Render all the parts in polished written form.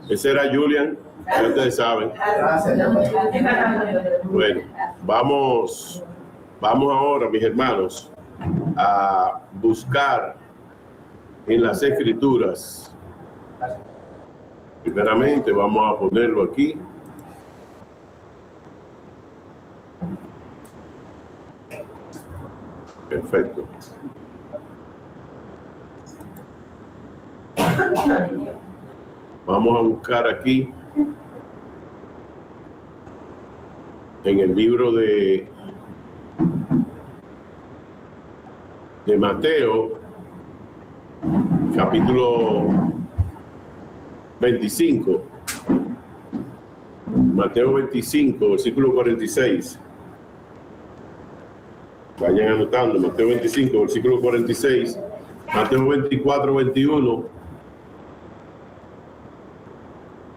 Ese era Julian, ya ustedes saben. Bueno, vamos ahora, mis hermanos, a buscar en las Escrituras. Primeramente vamos a ponerlo aquí. Perfecto. Vamos a buscar aquí en el libro de Mateo, capítulo 25. Mateo 25, versículo 46. Vayan anotando, Mateo 25, versículo 46, Mateo 24, 21,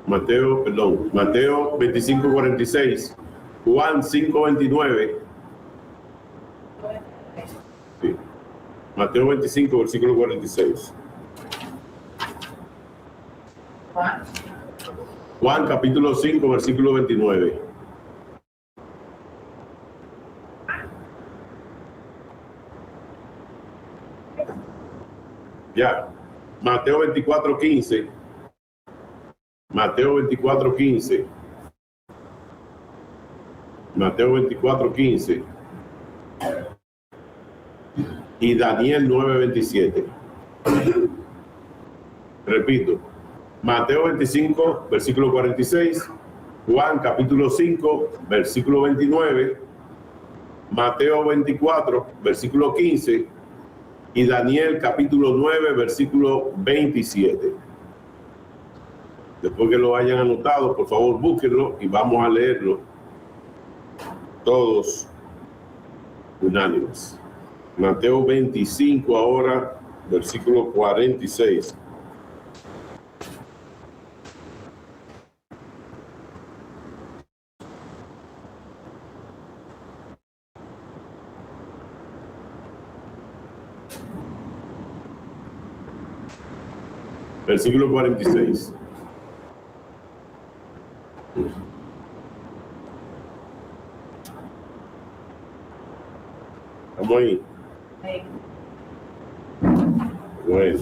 Mateo 25, 46, Juan 5, 29, sí. Mateo 25, versículo 46. Juan capítulo 5, versículo 29. Ya, Mateo 24, 15. Mateo 24, 15. Mateo 24, 15. Y Daniel 9, 27. Repito, Mateo 25, versículo 46. Juan capítulo 5, versículo 29. Mateo 24, versículo 15. Y Daniel capítulo 9, versículo 27. Después que lo hayan anotado, por favor búsquenlo y vamos a leerlo todos unánimes. Mateo 25 ahora, versículo 46. Versículo 46. ¿Estamos ahí? Bueno.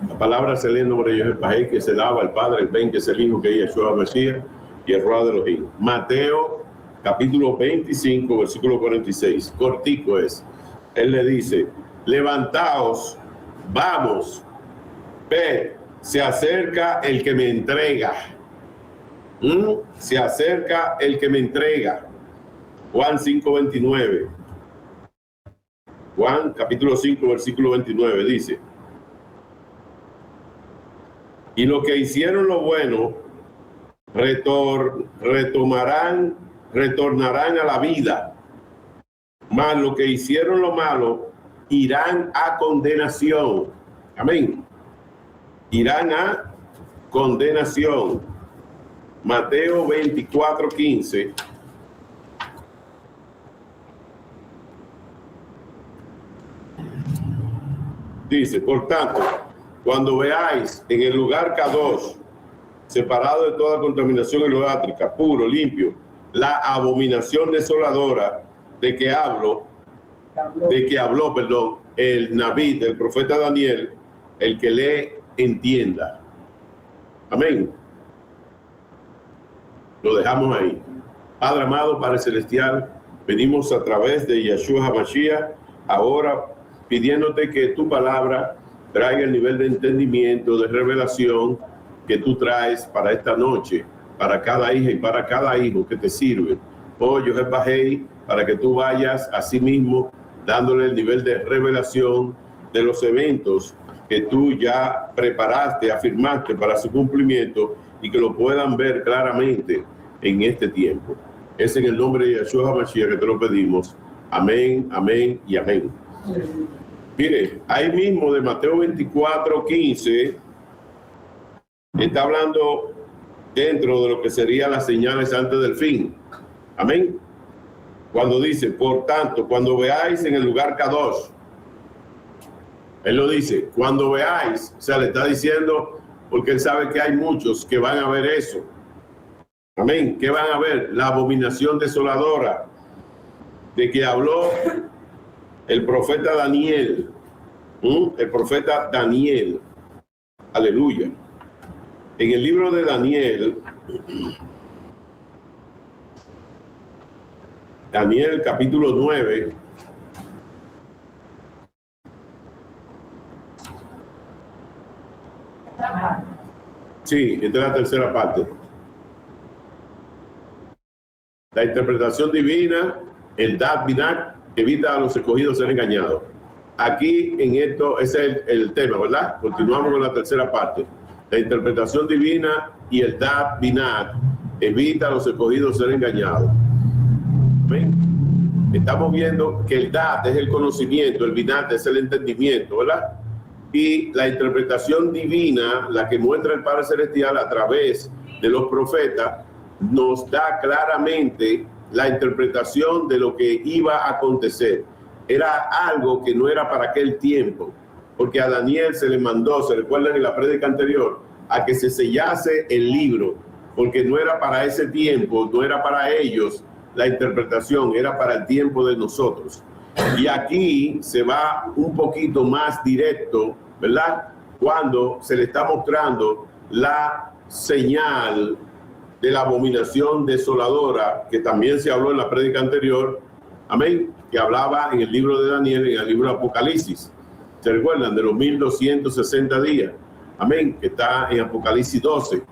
La palabra se lee en nombre de Dios, el Pajé, que se daba al Padre, el Ben, que es el Hijo, que es Yeshua Mesías, y el Ruach de Elohim. Mateo, capítulo 25, versículo 46. Cortico es. Él le dice, levantaos, vamos, ve, se acerca el que me entrega. Se acerca el que me entrega. Juan 5, 29. Juan, capítulo 5, versículo 29, dice, y los que hicieron lo bueno, retornarán a la vida, mas los que hicieron lo malo irán a condenación. Amén. Irán a condenación. Mateo 24, 15. Dice, por tanto, cuando veáis en el lugar Kadosh, separado de toda contaminación idolátrica, puro, limpio, la abominación desoladora de que habló, el Naví, el profeta Daniel, el que le entienda. Amén. Lo dejamos ahí. Padre amado, Padre celestial, venimos a través de Yeshua HaMashiach, ahora pidiéndote que tu palabra traiga el nivel de entendimiento, de revelación que tú traes para esta noche, para cada hija y para cada hijo que te sirve. Oh, Yehud Bajei, para que tú vayas a sí mismo dándole el nivel de revelación de los eventos que tú ya preparaste, afirmaste para su cumplimiento y que lo puedan ver claramente en este tiempo. Es en el nombre de Yeshua HaMashiach que te lo pedimos. Amén, amén y amén. Mire, ahí mismo de Mateo 24, 15, está hablando dentro de lo que serían las señales antes del fin. Amén. Cuando dice, por tanto, cuando veáis en el lugar Kadosh, él lo dice, cuando veáis, o sea, le está diciendo, porque él sabe que hay muchos que van a ver eso. Amén. ¿Qué van a ver? La abominación desoladora de que habló el profeta Daniel. El profeta Daniel. Aleluya. En el libro de Daniel, Daniel capítulo 9, sí, esta es la tercera parte. La interpretación divina, el Dat Binat, evita a los escogidos ser engañados. Aquí en esto, ese es el tema, ¿verdad? Continuamos con la tercera parte. La interpretación divina y el Dat Binat evita a los escogidos ser engañados. ¿Ven? Estamos viendo que el Dat es el conocimiento, el Binat es el entendimiento, ¿verdad? Y la interpretación divina, la que muestra el Padre Celestial a través de los profetas, nos da claramente la interpretación de lo que iba a acontecer. Era algo que no era para aquel tiempo, porque a Daniel se le mandó, se recuerdan en la prédica anterior, a que se sellase el libro, porque no era para ese tiempo, no era para ellos la interpretación, era para el tiempo de nosotros. Y aquí se va un poquito más directo, ¿verdad? Cuando se le está mostrando la señal de la abominación desoladora, que también se habló en la prédica anterior, amén, que hablaba en el libro de Daniel, en el libro de Apocalipsis. ¿Se recuerdan? De los 1260 días, amén, que está en Apocalipsis 12.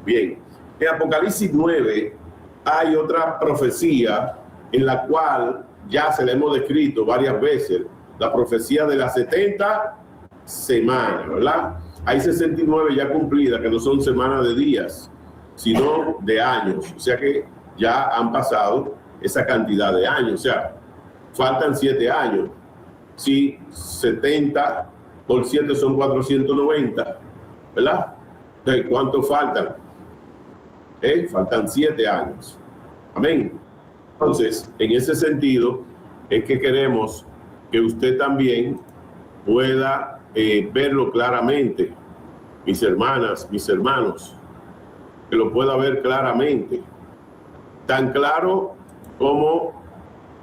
Bien, en Apocalipsis 9 hay otra profecía en la cual ya se le hemos descrito varias veces, la profecía de las 70 semanas, ¿verdad? Hay 69 ya cumplidas, que no son semanas de días, sino de años. O sea que ya han pasado esa cantidad de años. O sea, faltan 7 años. Si 70 por 7 son 490, ¿verdad? Entonces, ¿cuántos faltan? Faltan 7 años. Amén. Entonces, en ese sentido, es que queremos que usted también pueda verlo claramente, mis hermanas, mis hermanos, que lo pueda ver claramente, tan claro como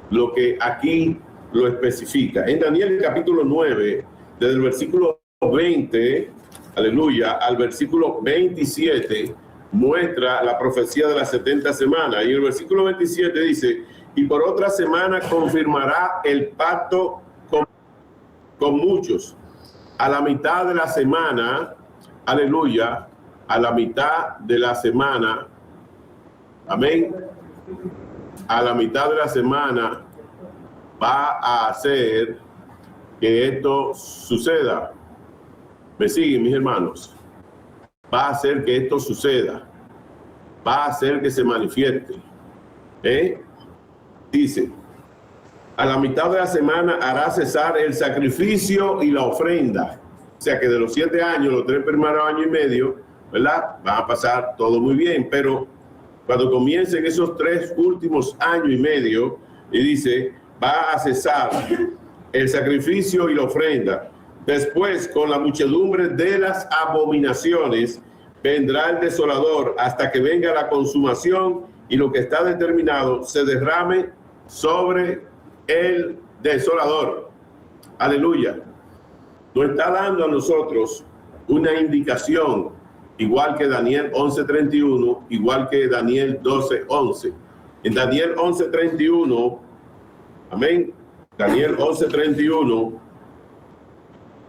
lo que aquí lo especifica. En Daniel capítulo 9, desde el versículo 20, aleluya, al versículo 27, muestra la profecía de las 70 semanas. Y el versículo 27 dice, y por otra semana confirmará el pacto con muchos. A la mitad de la semana, aleluya, a la mitad de la semana, amén, a la mitad de la semana va a hacer que esto suceda. ¿Me siguen, mis hermanos? Va a hacer que esto suceda, va a hacer que se manifieste. Dice, a la mitad de la semana hará cesar el sacrificio y la ofrenda. O sea que de los 7 años, los 3 primeros años y medio, ¿verdad? Va a pasar todo muy bien, pero cuando comiencen esos 3 últimos años y medio, y dice, va a cesar el sacrificio y la ofrenda. Después, con la muchedumbre de las abominaciones, vendrá el desolador hasta que venga la consumación y lo que está determinado se derrame sobre el desolador. Aleluya. Nos está dando a nosotros una indicación, igual que Daniel 11:31, igual que Daniel 12:11. En Daniel 11:31, amén, Daniel 11:31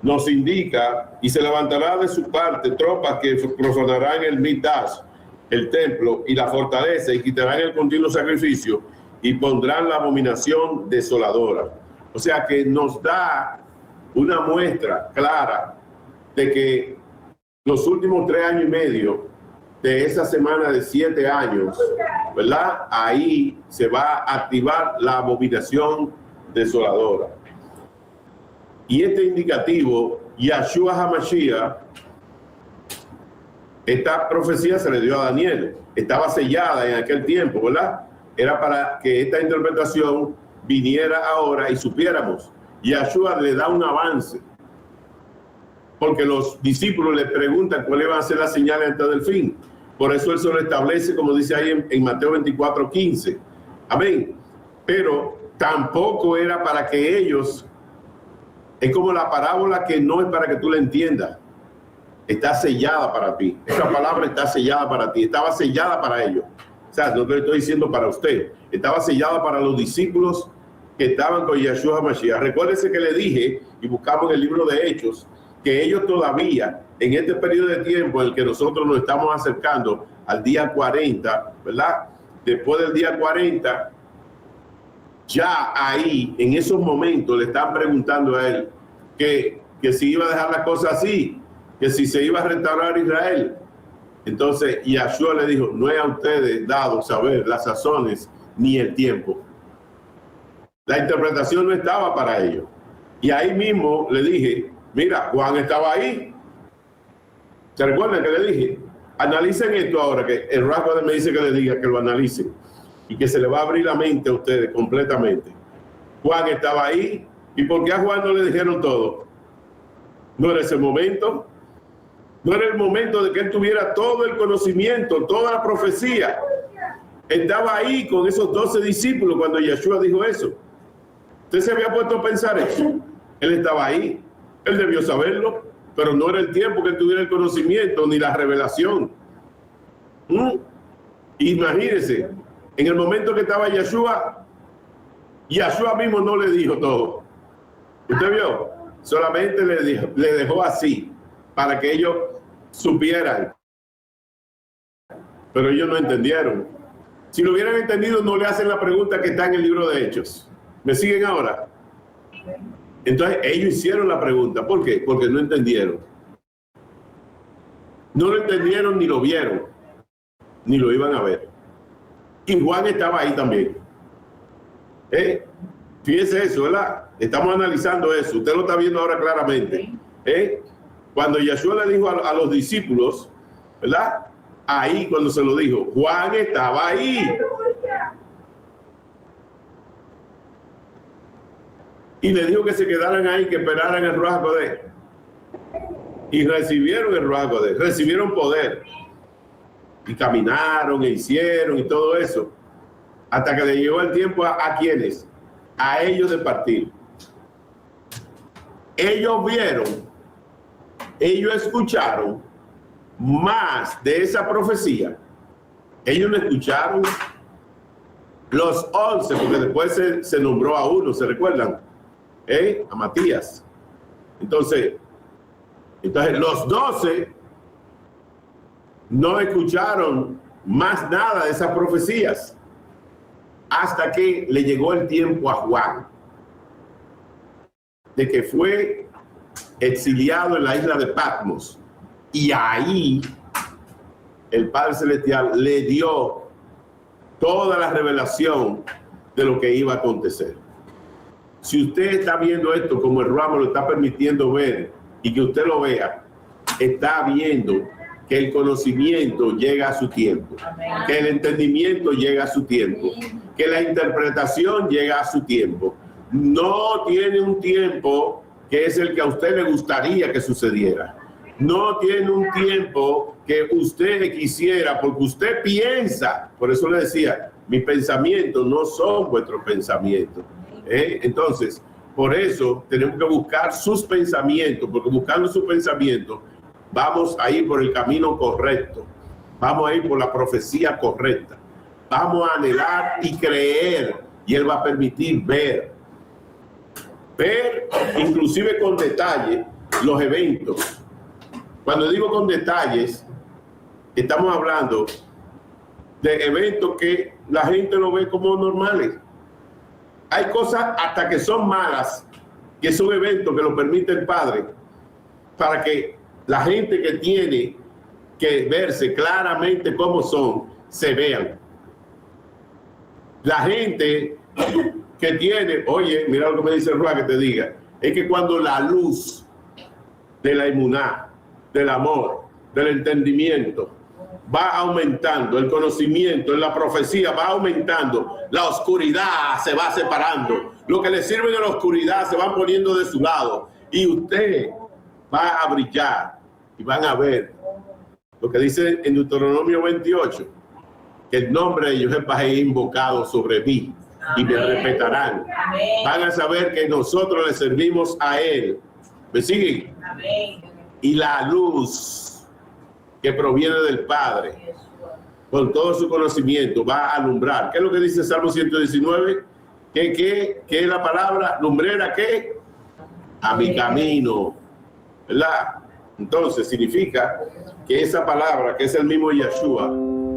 nos indica, y se levantará de su parte tropas que profanarán el Mikdash, el templo y la fortaleza, y quitarán el continuo sacrificio y pondrán la abominación desoladora. O sea que nos da una muestra clara de que los últimos 3 años y medio de esa semana de 7 años, ¿verdad? Ahí se va a activar la abominación desoladora. Y este indicativo, Yahshua HaMashiach, esta profecía se le dio a Daniel. Estaba sellada en aquel tiempo, ¿verdad? era para que esta interpretación viniera ahora y supiéramos. Yahshua le da un avance, porque los discípulos le preguntan cuáles van a ser las señales antes del fin. Por eso él se lo establece, como dice ahí en Mateo 24:15. Amén. Pero tampoco era para que ellos, es como la parábola que no es para que tú la entiendas. Está sellada para ti. Esa palabra está sellada para ti. Estaba sellada para ellos. O sea, no te lo estoy diciendo para usted. Estaba sellada para los discípulos que estaban con Yahshua Mashiach. Recuérdese que le dije, y buscamos en el libro de Hechos, que ellos todavía, en este periodo de tiempo en el que nosotros nos estamos acercando al día 40, ¿verdad? Después del día 40, ya ahí, en esos momentos, le están preguntando a él que si iba a dejar las cosas así, que si se iba a restaurar Israel. Entonces Yahshua le dijo, no es a ustedes dado saber las sazones ni el tiempo. La interpretación no estaba para ellos. Y ahí mismo le dije, mira, Juan estaba ahí. ¿Se recuerdan que le dije? Analicen esto ahora, que el rasgo me dice que le diga que lo analicen y que se le va a abrir la mente a ustedes completamente. Juan estaba ahí. ¿Y por qué a Juan no le dijeron todo? ¿No era ese momento? ¿No era el momento de que él tuviera todo el conocimiento, toda la profecía? Estaba ahí con esos 12 discípulos cuando Yahshua dijo eso. ¿Usted se había puesto a pensar eso? Él estaba ahí. Él debió saberlo, pero no era el tiempo que él tuviera el conocimiento ni la revelación. Imagínense, en el momento que estaba Yahshua, Yahshua mismo no le dijo todo. ¿Usted vio? Solamente le dejó así, para que ellos supieran. Pero ellos no entendieron. Si lo hubieran entendido, no le hacen la pregunta que está en el libro de Hechos. ¿Me siguen ahora? Entonces ellos hicieron la pregunta. ¿Por qué? Porque no entendieron. No lo entendieron ni lo vieron, ni lo iban a ver. Y Juan estaba ahí también. Fíjese eso, ¿verdad? Estamos analizando eso. Usted lo está viendo ahora claramente. Cuando Yahshua le dijo a los discípulos, ¿verdad? Ahí cuando se lo dijo, Juan estaba ahí. Y le dijo que se quedaran ahí, que esperaran el Ruach HaKodesh. Y recibieron el Ruach HaKodesh, recibieron poder. Y caminaron e hicieron y todo eso. Hasta que le llegó el tiempo a quienes, a ellos de partir. Ellos vieron, ellos escucharon más de esa profecía. Ellos no escucharon los 11, porque después se nombró a uno, ¿se recuerdan? A Matías. Entonces los 12 no escucharon más nada de esas profecías hasta que le llegó el tiempo a Juan, de que fue exiliado en la isla de Patmos, y ahí el Padre Celestial le dio toda la revelación de lo que iba a acontecer. Si usted está viendo esto como el Ramo lo está permitiendo ver y que usted lo vea, está viendo que el conocimiento llega a su tiempo, que el entendimiento llega a su tiempo, que la interpretación llega a su tiempo. No tiene un tiempo que es el que a usted le gustaría que sucediera. No tiene un tiempo que usted quisiera, porque usted piensa. Por eso le decía, mis pensamientos no son vuestros pensamientos. Entonces, por eso tenemos que buscar sus pensamientos, porque buscando sus pensamientos vamos a ir por el camino correcto, vamos a ir por la profecía correcta, vamos a anhelar y creer, y Él va a permitir ver inclusive con detalle los eventos. Cuando digo con detalles, estamos hablando de eventos que la gente lo ve como normales. Hay cosas hasta que son malas, que son eventos que lo permite el Padre, para que la gente que tiene que verse claramente cómo son, se vean. La gente que tiene, oye, mira lo que me dice el Ruach que te diga, es que cuando la luz de la emuná, del amor, del entendimiento, va aumentando, el conocimiento, en la profecía va aumentando, la oscuridad se va separando, lo que le sirve de la oscuridad se van poniendo de su lado y usted va a brillar y van a ver lo que dice en Deuteronomio 28, que el nombre de ellos va a ser invocado sobre mí y me respetarán. Van a saber que nosotros le servimos a Él. ¿Me siguen? Y la luz que proviene del Padre, con todo su conocimiento, va a alumbrar. ¿Qué es lo que dice Salmo 119? ¿Qué es la palabra? ¿Lumbrera qué? A mi camino. ¿Verdad? Entonces significa que esa palabra, que es el mismo Yeshua,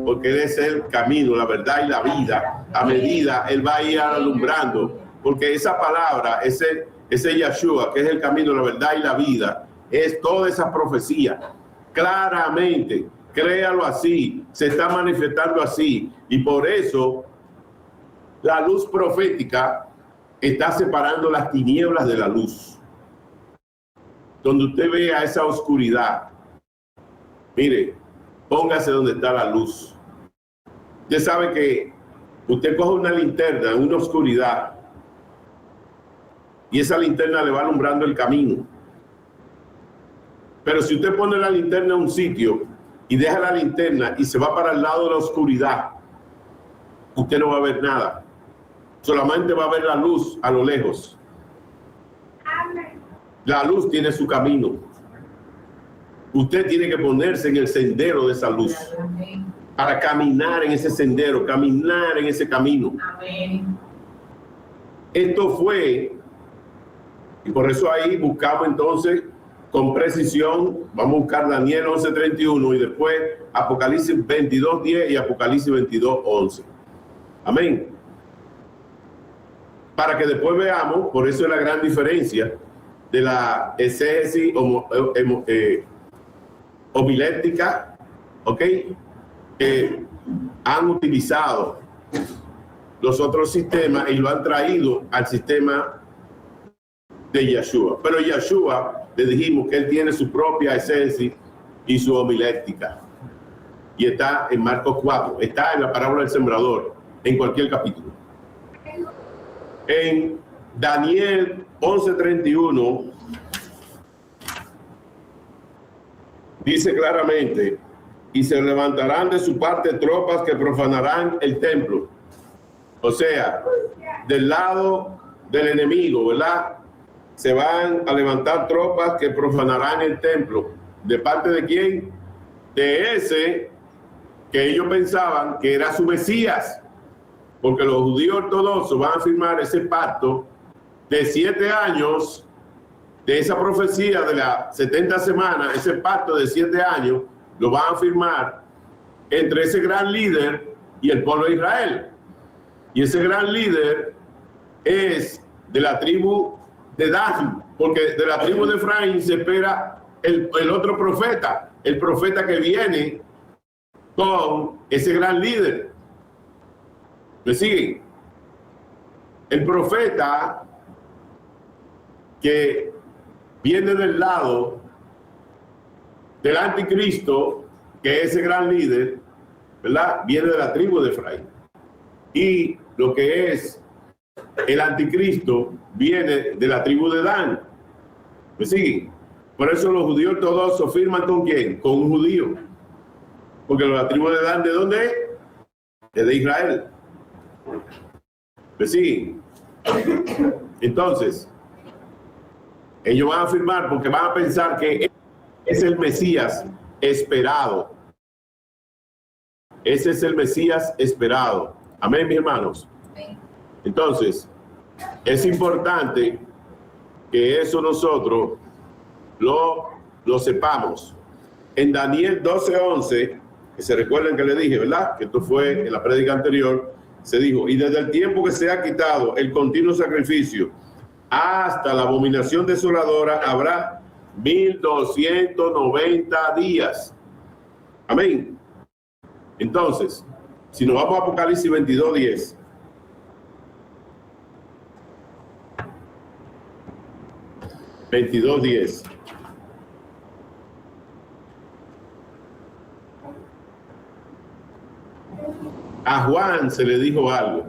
porque Él es el camino, la verdad y la vida, a medida Él va a ir alumbrando, porque esa palabra, ese Yeshua, que es el camino, la verdad y la vida, es toda esa profecía. Claramente, créalo así, se está manifestando así, y por eso la luz profética está separando las tinieblas de la luz. Donde usted vea esa oscuridad, mire, póngase donde está la luz. Usted sabe que usted coge una linterna en una oscuridad y esa linterna le va alumbrando el camino. Pero si usted pone la linterna en un sitio y deja la linterna y se va para el lado de la oscuridad, usted no va a ver nada. Solamente va a ver la luz a lo lejos. La luz tiene su camino. Usted tiene que ponerse en el sendero de esa luz para caminar en ese sendero, caminar en ese camino. Esto fue, y por eso ahí buscamos entonces con precisión, vamos a buscar Daniel 11:31 y después Apocalipsis 22:10 y Apocalipsis 22:11. Amén. Para que después veamos, por eso es la gran diferencia de la exégesis homilética, ¿ok? Que han utilizado los otros sistemas y lo han traído al sistema de Yeshua. Pero Yeshua, le dijimos que él tiene su propia exégesis y su homilética. Y está en Marcos 4, está en la parábola del sembrador, en cualquier capítulo. En Daniel 11:31 dice claramente, y se levantarán de su parte tropas que profanarán el templo. O sea, del lado del enemigo, ¿verdad? Se van a levantar tropas que profanarán el templo. ¿De parte de quién? De ese que ellos pensaban que era su Mesías. Porque los judíos ortodoxos van a firmar ese pacto de 7 años, de esa profecía de las 70 semanas, ese pacto de 7 años, lo van a firmar entre ese gran líder y el pueblo de Israel. Y ese gran líder es de la tribu de Dan, porque de la tribu de Efraín se espera el otro profeta, el profeta que viene con ese gran líder. ¿Me siguen? El profeta que viene del lado del anticristo, que es ese gran líder, ¿verdad? Viene de la tribu de Efraín. Y lo que es el anticristo viene de la tribu de Dan. ¿Me siguen? Por eso los judíos ortodoxos firman ¿con quién? Con un judío. Porque la tribu de Dan, ¿de dónde es? Es de Israel. ¿Me siguen? Entonces, ellos van a afirmar porque van a pensar que es el Mesías esperado. Ese es el Mesías esperado. Amén, mis hermanos. Entonces, es importante que eso nosotros lo sepamos. En Daniel 12:11, que se recuerden que le dije, ¿verdad? Que esto fue en la prédica anterior, se dijo, y desde el tiempo que se ha quitado el continuo sacrificio hasta la abominación desoladora habrá 1290 días. Amén. Entonces, si nos vamos a Apocalipsis 22:10. a Juan se le dijo algo.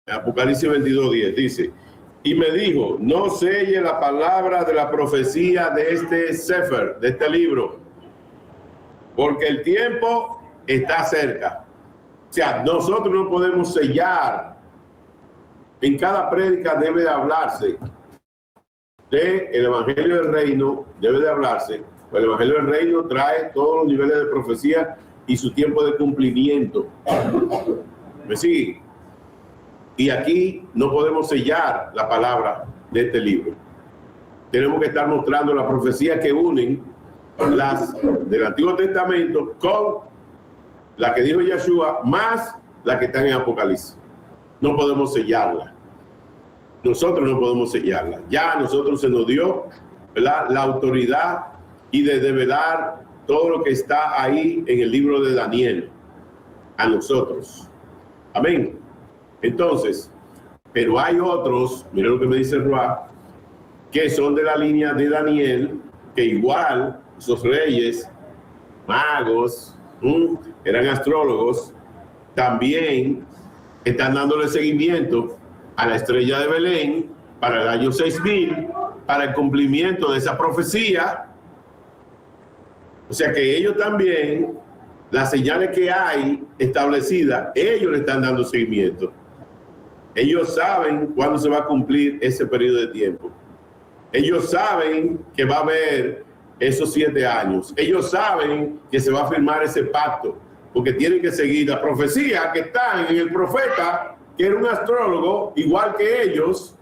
Apocalipsis 22:10 dice, y me dijo, no selle la palabra de la profecía de este Sefer, de este libro, porque el tiempo está cerca. O sea, nosotros no podemos sellar. En cada prédica debe de hablarse del Evangelio del Reino, debe de hablarse. El Evangelio del Reino trae todos los niveles de profecía y su tiempo de cumplimiento. ¿Me sigue? Y aquí no podemos sellar la palabra de este libro. Tenemos que estar mostrando las profecías que unen las del Antiguo Testamento con la que dijo Yeshua, más la que están en Apocalipsis. No podemos sellarla. Nosotros no podemos sellarla. Ya a nosotros se nos dio, ¿verdad?, la autoridad y de develar todo lo que está ahí en el libro de Daniel. A nosotros. Amén. Entonces, pero hay otros, mira lo que me dice Ruá, que son de la línea de Daniel, que igual esos reyes, magos, eran astrólogos, también están dándole seguimiento a la estrella de Belén para el año 6000, para el cumplimiento de esa profecía. O sea que ellos también, las señales que hay establecidas, ellos le están dando seguimiento. Ellos saben cuándo se va a cumplir ese periodo de tiempo. Ellos saben que va a haber esos 7 años. Ellos saben que se va a firmar ese pacto, porque tienen que seguir la profecía que está en el profeta, que era un astrólogo, igual que ellos,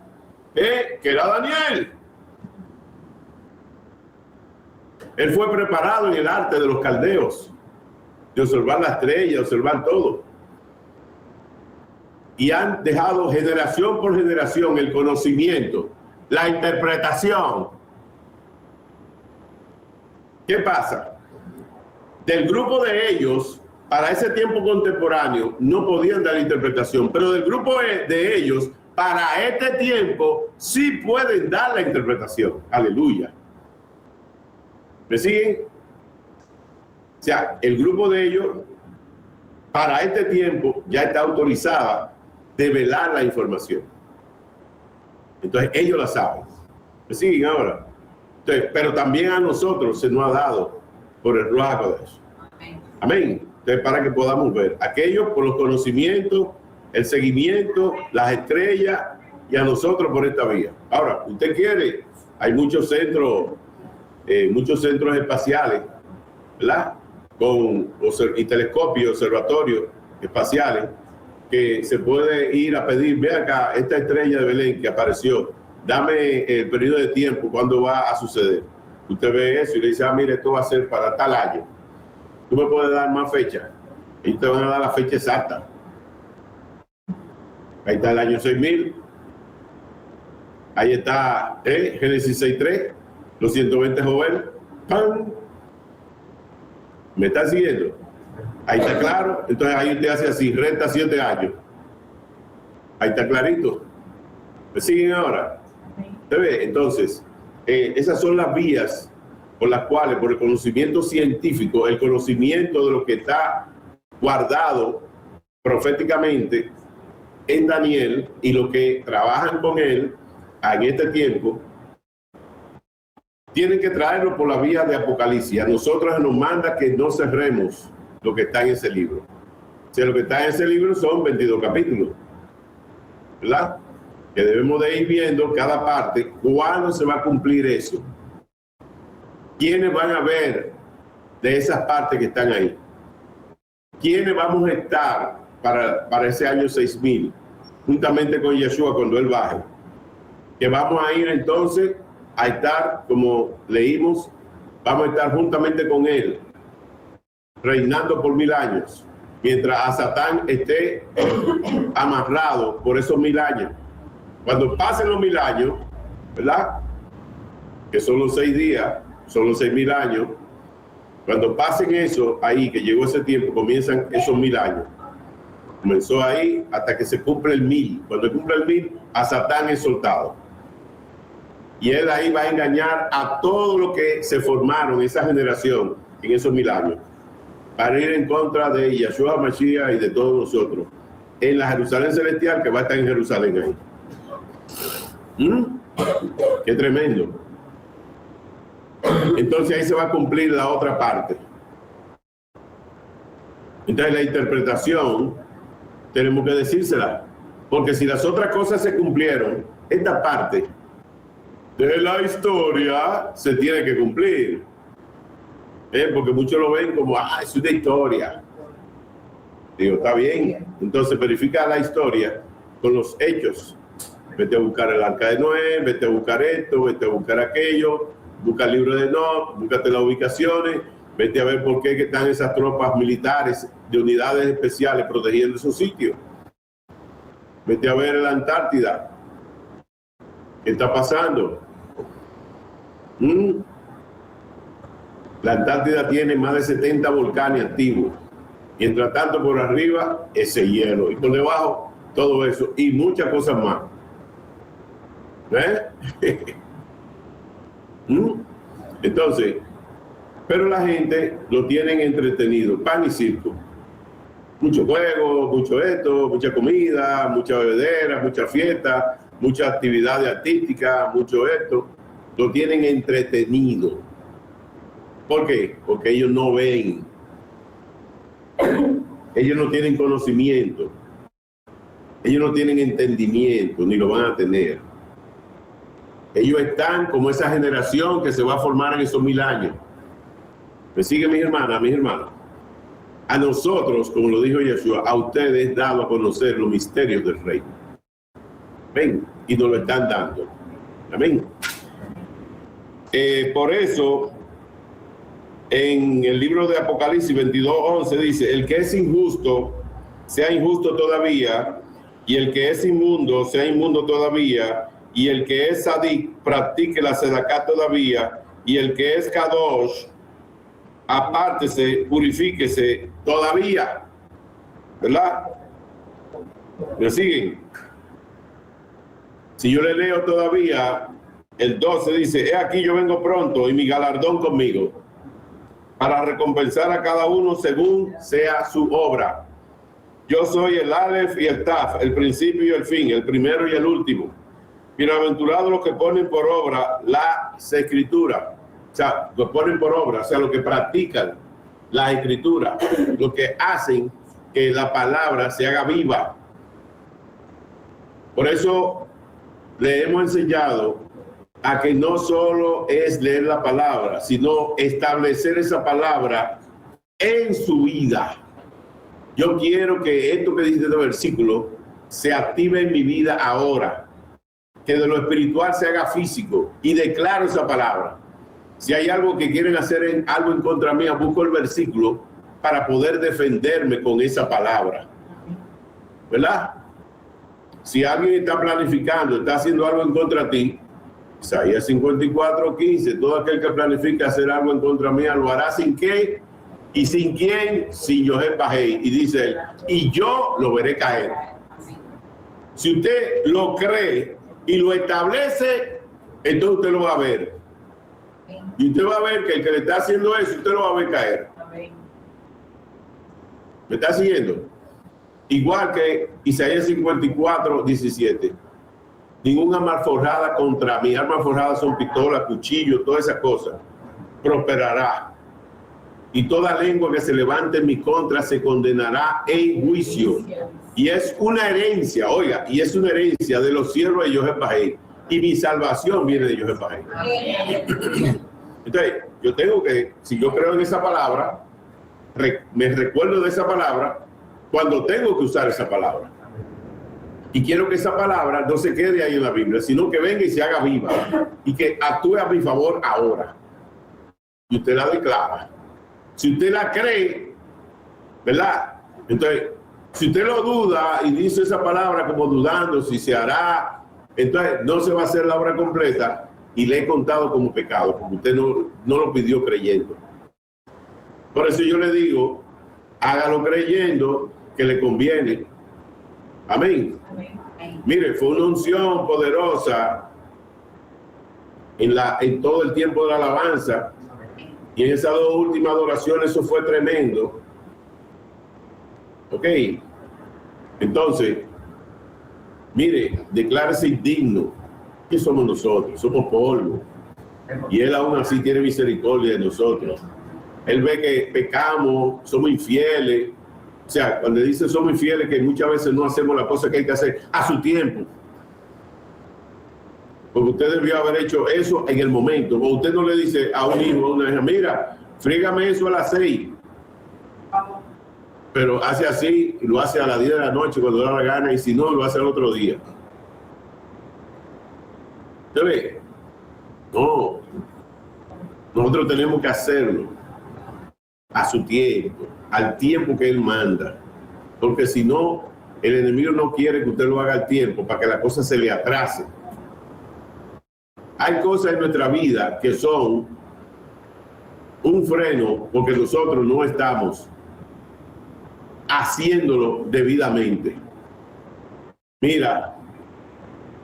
que era Daniel. Él fue preparado en el arte de los caldeos, de observar la estrella, observar todo. Y han dejado generación por generación el conocimiento, la interpretación. ¿Qué pasa? Del grupo de ellos, para ese tiempo contemporáneo, no podían dar interpretación, pero del grupo de ellos, para este tiempo, sí pueden dar la interpretación. Aleluya. ¿Me siguen? O sea, el grupo de ellos, para este tiempo, ya está autorizada develar la información. Entonces, ellos la saben. ¿Me siguen ahora? Entonces, pero también a nosotros se nos ha dado por el Ruach HaKodesh. Amén. Entonces, para que podamos ver aquellos por los conocimientos, el seguimiento, las estrellas, y a nosotros por esta vía. Ahora, usted quiere, hay muchos centros espaciales, ¿verdad? Y telescopios, observatorios espaciales, que se puede ir a pedir, ve acá, esta estrella de Belén que apareció, dame el periodo de tiempo, cuándo va a suceder. Usted ve eso y le dice, mire, esto va a ser para tal año. Tú me puedes dar más fecha. Ellos te van a dar la fecha exacta. Ahí está el año 6000. Ahí está Génesis 6:3, los 120 Joel. ¡Pam! ¿Me está siguiendo? Ahí está claro. Entonces ahí usted hace así, resta 7 años. Ahí está clarito. ¿Me siguen ahora? ¿Usted ve? Entonces, esas son las vías por las cuales, por el conocimiento científico, el conocimiento de lo que está guardado proféticamente en Daniel y lo que trabajan con él en este tiempo, tienen que traerlo por la vía de Apocalipsis. A nosotros nos manda que no cerremos lo que está en ese libro. O sea, lo que está en ese libro son 22 capítulos, ¿verdad? Que debemos de ir viendo cada parte, cuándo se va a cumplir eso. ¿Quiénes van a ver de esas partes que están ahí? ¿Quiénes vamos a estar para ese año 6000? Juntamente con Yeshua cuando Él baje. Que vamos a ir entonces a estar, como leímos, vamos a estar juntamente con Él, reinando por 1000 años, mientras a Satán esté amarrado por esos 1000 años. Cuando pasen los 1000 años, ¿verdad? Que son los 6 días, son los 6000 años. Cuando pasen eso, ahí que llegó ese tiempo, comienzan esos 1000 años. Comenzó ahí hasta que se cumple el 1000. Cuando cumple el 1000, a Satán es soltado. Y él ahí va a engañar a todo lo que se formaron, esa generación, en esos 1000 años. para ir en contra de Yeshua Mashiach y de todos nosotros en la Jerusalén celestial, que va a estar en Jerusalén ahí. ¡Qué tremendo! Entonces ahí se va a cumplir la otra parte. Entonces la interpretación tenemos que decírsela, porque si las otras cosas se cumplieron, esta parte de la historia se tiene que cumplir. Porque muchos lo ven como, es una historia. Digo, está bien. Entonces verifica la historia con los hechos. Vete a buscar el arca de Noé, vete a buscar esto, vete a buscar aquello, busca el libro de Enoch, búscate las ubicaciones, vete a ver por qué que están esas tropas militares de unidades especiales protegiendo esos sitios. Vete a ver la Antártida. ¿Qué está pasando? La Antártida tiene más de 70 volcanes activos. Mientras tanto, por arriba, ese hielo. Y por debajo, todo eso. Y muchas cosas más. Entonces, pero la gente lo tienen entretenido. Pan y circo. Mucho juego, mucho esto, mucha comida, mucha bebedera, mucha fiesta, mucha actividad artística, mucho esto. Lo tienen entretenido. ¿Por qué? Porque ellos no ven. Ellos no tienen conocimiento. Ellos no tienen entendimiento, ni lo van a tener. Ellos están como esa generación que se va a formar en esos 1000 años. ¿Me siguen mis hermanas, mis hermanos? A nosotros, como lo dijo Yeshua, a ustedes dado a conocer los misterios del reino. Ven, y nos lo están dando. Amén. Por eso, en el libro de Apocalipsis 22:11 dice, el que es injusto, sea injusto todavía, y el que es inmundo, sea inmundo todavía, y el que es sadik, practique la sedaká todavía, y el que es kadosh, apártese, purifíquese todavía. ¿Verdad? ¿Me siguen? Si yo le leo todavía, el 12 dice, he aquí yo vengo pronto y mi galardón conmigo, para recompensar a cada uno según sea su obra. Yo soy el Aleph y el Taf, el principio y el fin, el primero y el último. Bienaventurados los que ponen por obra las escrituras. O sea, lo ponen por obra, o sea, los que practican la escritura, los que hacen que la palabra se haga viva. Por eso le hemos enseñado a que no solo es leer la palabra, sino establecer esa palabra en su vida. Yo quiero que esto que dice este versículo se active en mi vida ahora, que de lo espiritual se haga físico, y declaro esa palabra. Si hay algo que quieren hacer algo en contra mía, busco el versículo para poder defenderme con esa palabra. ¿Verdad? Si alguien está planificando, está haciendo algo en contra de ti, Isaías 54:15, todo aquel que planifica hacer algo en contra mía lo hará sin qué y sin quién, sin Yohé Bajei. Y dice él, y yo lo veré caer. Si usted lo cree y lo establece, entonces usted lo va a ver. Y usted va a ver que el que le está haciendo eso, usted lo va a ver caer. ¿Me está siguiendo? Igual que Isaías 54:17. Ninguna arma forjada contra mí, armas forjadas son pistolas, cuchillos, todas esas cosas, prosperará. Y toda lengua que se levante en mi contra se condenará en juicio. Y es una herencia, oiga, y es una herencia de los siervos de Yohé Bajei. Y mi salvación viene de Yohé Bajei. Entonces, yo tengo que, si yo creo en esa palabra, me recuerdo de esa palabra cuando tengo que usar esa palabra. Y quiero que esa palabra no se quede ahí en la Biblia, sino que venga y se haga viva y que actúe a mi favor ahora. Y usted la declara. Si usted la cree, ¿verdad? Entonces, si usted lo duda y dice esa palabra como dudando si se hará, entonces no se va a hacer la obra completa y le he contado como pecado, porque usted no lo pidió creyendo. Por eso yo le digo, hágalo creyendo que le conviene. Amén. Mire, fue una unción poderosa en todo el tiempo de la alabanza. Y en esas 2 últimas adoraciones eso fue tremendo. Ok. Entonces, mire, declárese indigno. ¿Qué somos nosotros? Somos polvo. Y Él aún así tiene misericordia de nosotros. Él ve que pecamos, somos infieles. O sea, cuando dice somos infieles, que muchas veces no hacemos la cosa que hay que hacer a su tiempo. Porque usted debió haber hecho eso en el momento. O usted no le dice a un hijo, a una hija, mira, frígame eso a las 6. Pero hace así, y lo hace a las 10 de la noche cuando da la gana, y si no, lo hace al otro día. ¿Usted ve? No. Nosotros tenemos que hacerlo a su tiempo, al tiempo que Él manda. Porque si no, el enemigo no quiere que usted lo haga al tiempo para que la cosa se le atrase. Hay cosas en nuestra vida que son un freno porque nosotros no estamos haciéndolo debidamente. Mira,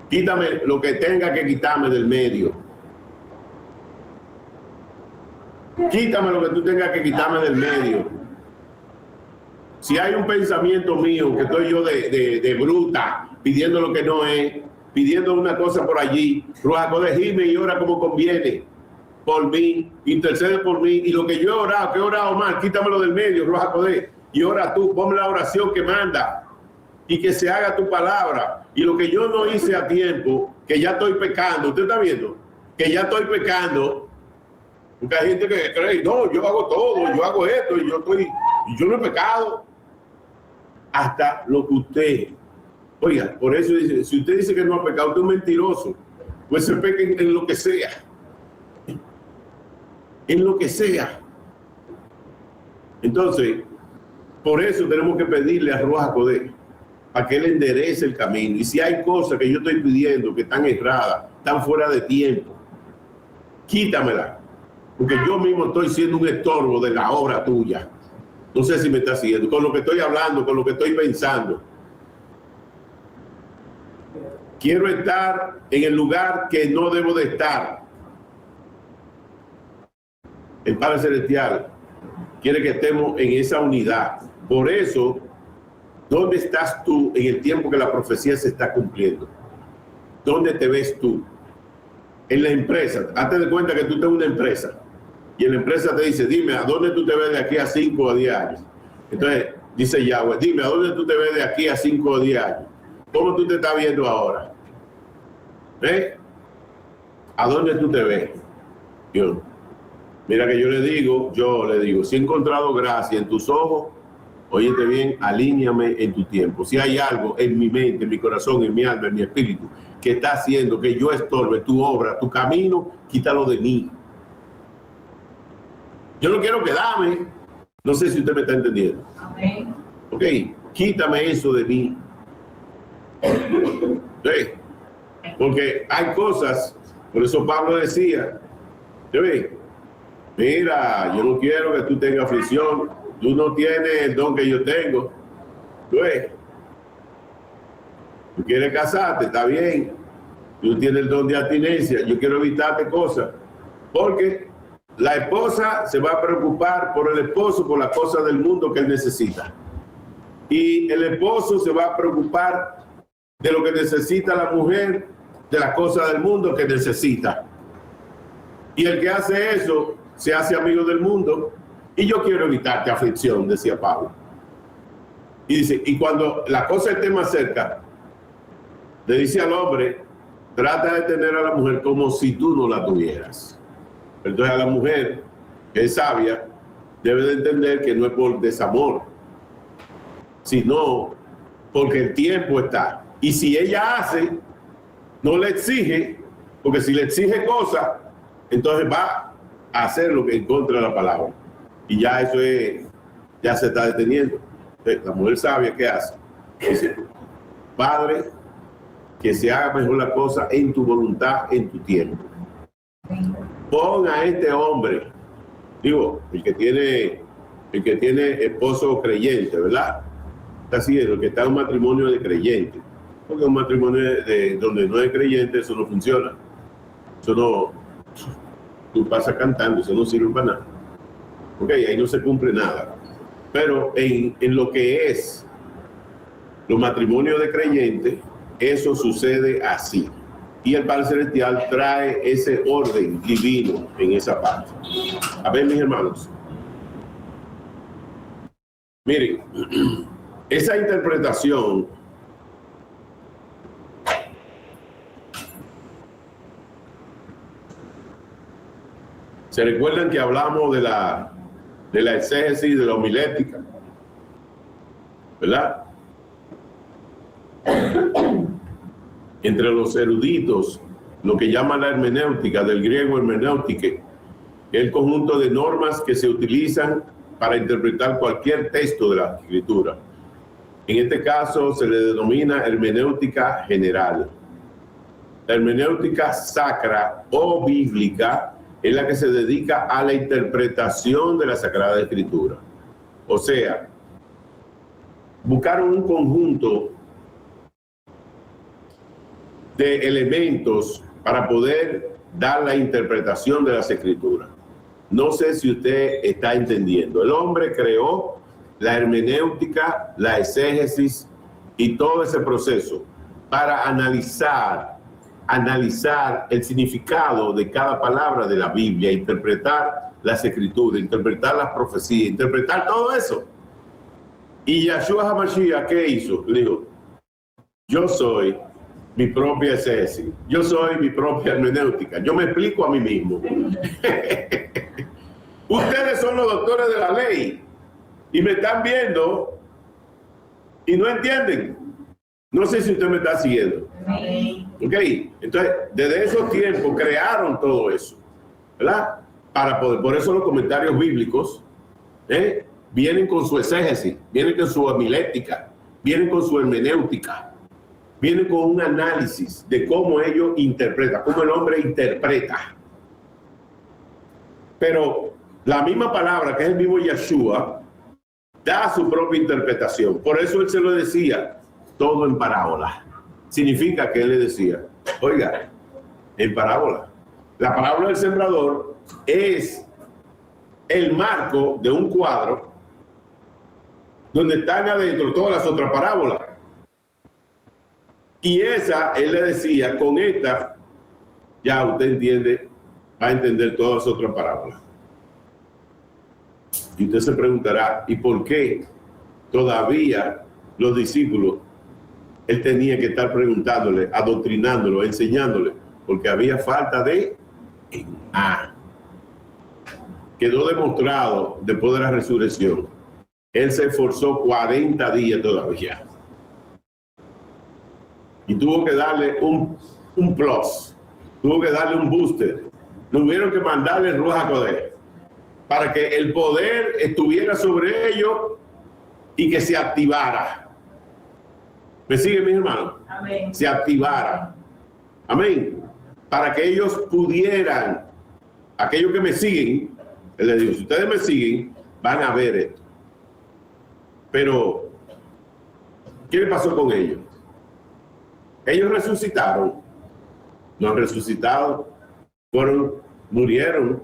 quítame lo que tenga que quitarme del medio. Quítame lo que tú tengas que quitarme del medio. Si hay un pensamiento mío que estoy yo de bruta, pidiendo lo que no es, pidiendo una cosa por allí, Ruach HaKodesh, dime y ora como conviene por mí, intercede por mí, y lo que yo he orado, que he orado mal, quítamelo del medio, Ruach HaKodesh, y ora tú, ponme la oración que manda, y que se haga tu palabra, y lo que yo no hice a tiempo, que ya estoy pecando, ¿usted está viendo? Que ya estoy pecando, porque hay gente que cree, no, yo hago todo, yo hago esto, y yo no he pecado, hasta lo que usted... Oiga, por eso dice, si usted dice que no ha pecado, usted es un mentiroso. Pues se peca en lo que sea. En lo que sea. Entonces, por eso tenemos que pedirle a Ruach HaKodesh para que Él enderece el camino. Y si hay cosas que yo estoy pidiendo que están erradas, están fuera de tiempo, quítamela. Porque yo mismo estoy siendo un estorbo de la obra tuya. No sé si me está siguiendo. Con lo que estoy hablando, con lo que estoy pensando. Quiero estar en el lugar que no debo de estar. El Padre Celestial quiere que estemos en esa unidad. Por eso, ¿dónde estás tú en el tiempo que la profecía se está cumpliendo? ¿Dónde te ves tú? En la empresa. Hazte de cuenta que tú estás en una empresa. Y en la empresa te dice, dime, ¿a dónde tú te ves de aquí a 5 o 10 años? Entonces, dice Yahweh, dime, ¿a dónde tú te ves de aquí a 5 o 10 años? ¿Cómo tú te estás viendo ahora? ¿Ves? ¿A dónde tú te ves? Dios. Mira que yo le digo, si he encontrado gracia en tus ojos, óyete bien, alíñame en tu tiempo. Si hay algo en mi mente, en mi corazón, en mi alma, en mi espíritu, que está haciendo que yo estorbe tu obra, tu camino, quítalo de mí. Yo no quiero quedarme. No sé si usted me está entendiendo. Amén. Ok, quítame eso de mí. ¿Sí? Porque hay cosas, por eso Pablo decía, ¿sí? Mira, yo no quiero que tú tengas aflicción, tú no tienes el don que yo tengo. ¿Sí? Tú quieres casarte, está bien, tú tienes el don de abstinencia, yo quiero evitarte cosas, porque la esposa se va a preocupar por el esposo, por las cosas del mundo que él necesita. Y el esposo se va a preocupar de lo que necesita la mujer, de las cosas del mundo que necesita. Y el que hace eso, se hace amigo del mundo. Y yo quiero evitarte aflicción, decía Pablo. Y dice, y cuando la cosa esté más cerca, le dice al hombre, trata de tener a la mujer como si tú no la tuvieras. Entonces a la mujer, que es sabia, debe de entender que no es por desamor, sino porque el tiempo está. Y si ella hace, no le exige, porque si le exige cosas, entonces va a hacer lo que en contra de la palabra. Y ya eso es, ya se está deteniendo. La mujer sabia, ¿qué hace? Dice, Padre, que se haga mejor la cosa en tu voluntad, en tu tiempo. Pon a este hombre, digo, el que tiene esposo creyente, ¿verdad? Así es, el que está en un matrimonio de creyente. Porque un matrimonio donde no es creyente, eso no funciona. Eso no, tú pasas cantando, eso no sirve para nada. Ok, ahí no se cumple nada. Pero en lo que es los matrimonios de creyentes, eso sucede así. Y el Padre Celestial trae ese orden divino en esa parte. A ver, mis hermanos. Miren, esa interpretación se recuerdan que hablamos de la exégesis, de la homilética, ¿verdad? Entre los eruditos, lo que llaman la hermenéutica, del griego hermenéutica, es el conjunto de normas que se utilizan para interpretar cualquier texto de la escritura. En este caso se le denomina hermenéutica general. La hermenéutica sacra o bíblica es la que se dedica a la interpretación de la Sagrada Escritura. O sea, buscaron un conjunto de elementos para poder dar la interpretación de las Escrituras. No sé si usted está entendiendo. El hombre creó la hermenéutica, la exégesis y todo ese proceso para analizar el significado de cada palabra de la Biblia, interpretar las Escrituras, interpretar las profecías, interpretar todo eso. Y Yeshua HaMashiach, ¿qué hizo? Le dijo, yo soy mi propia exégesis, yo soy mi propia hermenéutica, yo me explico a mí mismo. Ustedes son los doctores de la ley y me están viendo y no entienden. No sé si usted me está siguiendo. Ok, entonces desde esos tiempos crearon todo eso, ¿verdad? Para poder, por eso los comentarios bíblicos vienen con su exégesis, vienen con su homilética, vienen con su hermenéutica, vienen con un análisis de cómo ellos interpretan, cómo el hombre interpreta. Pero la misma palabra, que es el mismo Yeshua, da su propia interpretación. Por eso él se lo decía, todo en parábola. Significa que él le decía, oiga, en parábola. La parábola del sembrador es el marco de un cuadro donde están adentro todas las otras parábolas. Y esa, él le decía, con esta, ya usted entiende, va a entender todas las otras parábolas. Y usted se preguntará, ¿y por qué todavía los discípulos, él tenía que estar preguntándole, adoctrinándolo, enseñándole? Porque había falta de quedó demostrado después de la resurrección. Él se esforzó 40 días todavía. Y tuvo que darle un plus, tuvo que darle un booster. Tuvieron que mandarle el Ruach HaKodesh para que el poder estuviera sobre ellos y que se activara. ¿Me sigue, mis hermanos? Amén. Se activara. Amén. Para que ellos pudieran, aquellos que me siguen, él les dijo, si ustedes me siguen, van a ver esto. Pero, ¿qué le pasó con ellos? Ellos resucitaron. No han resucitado. Murieron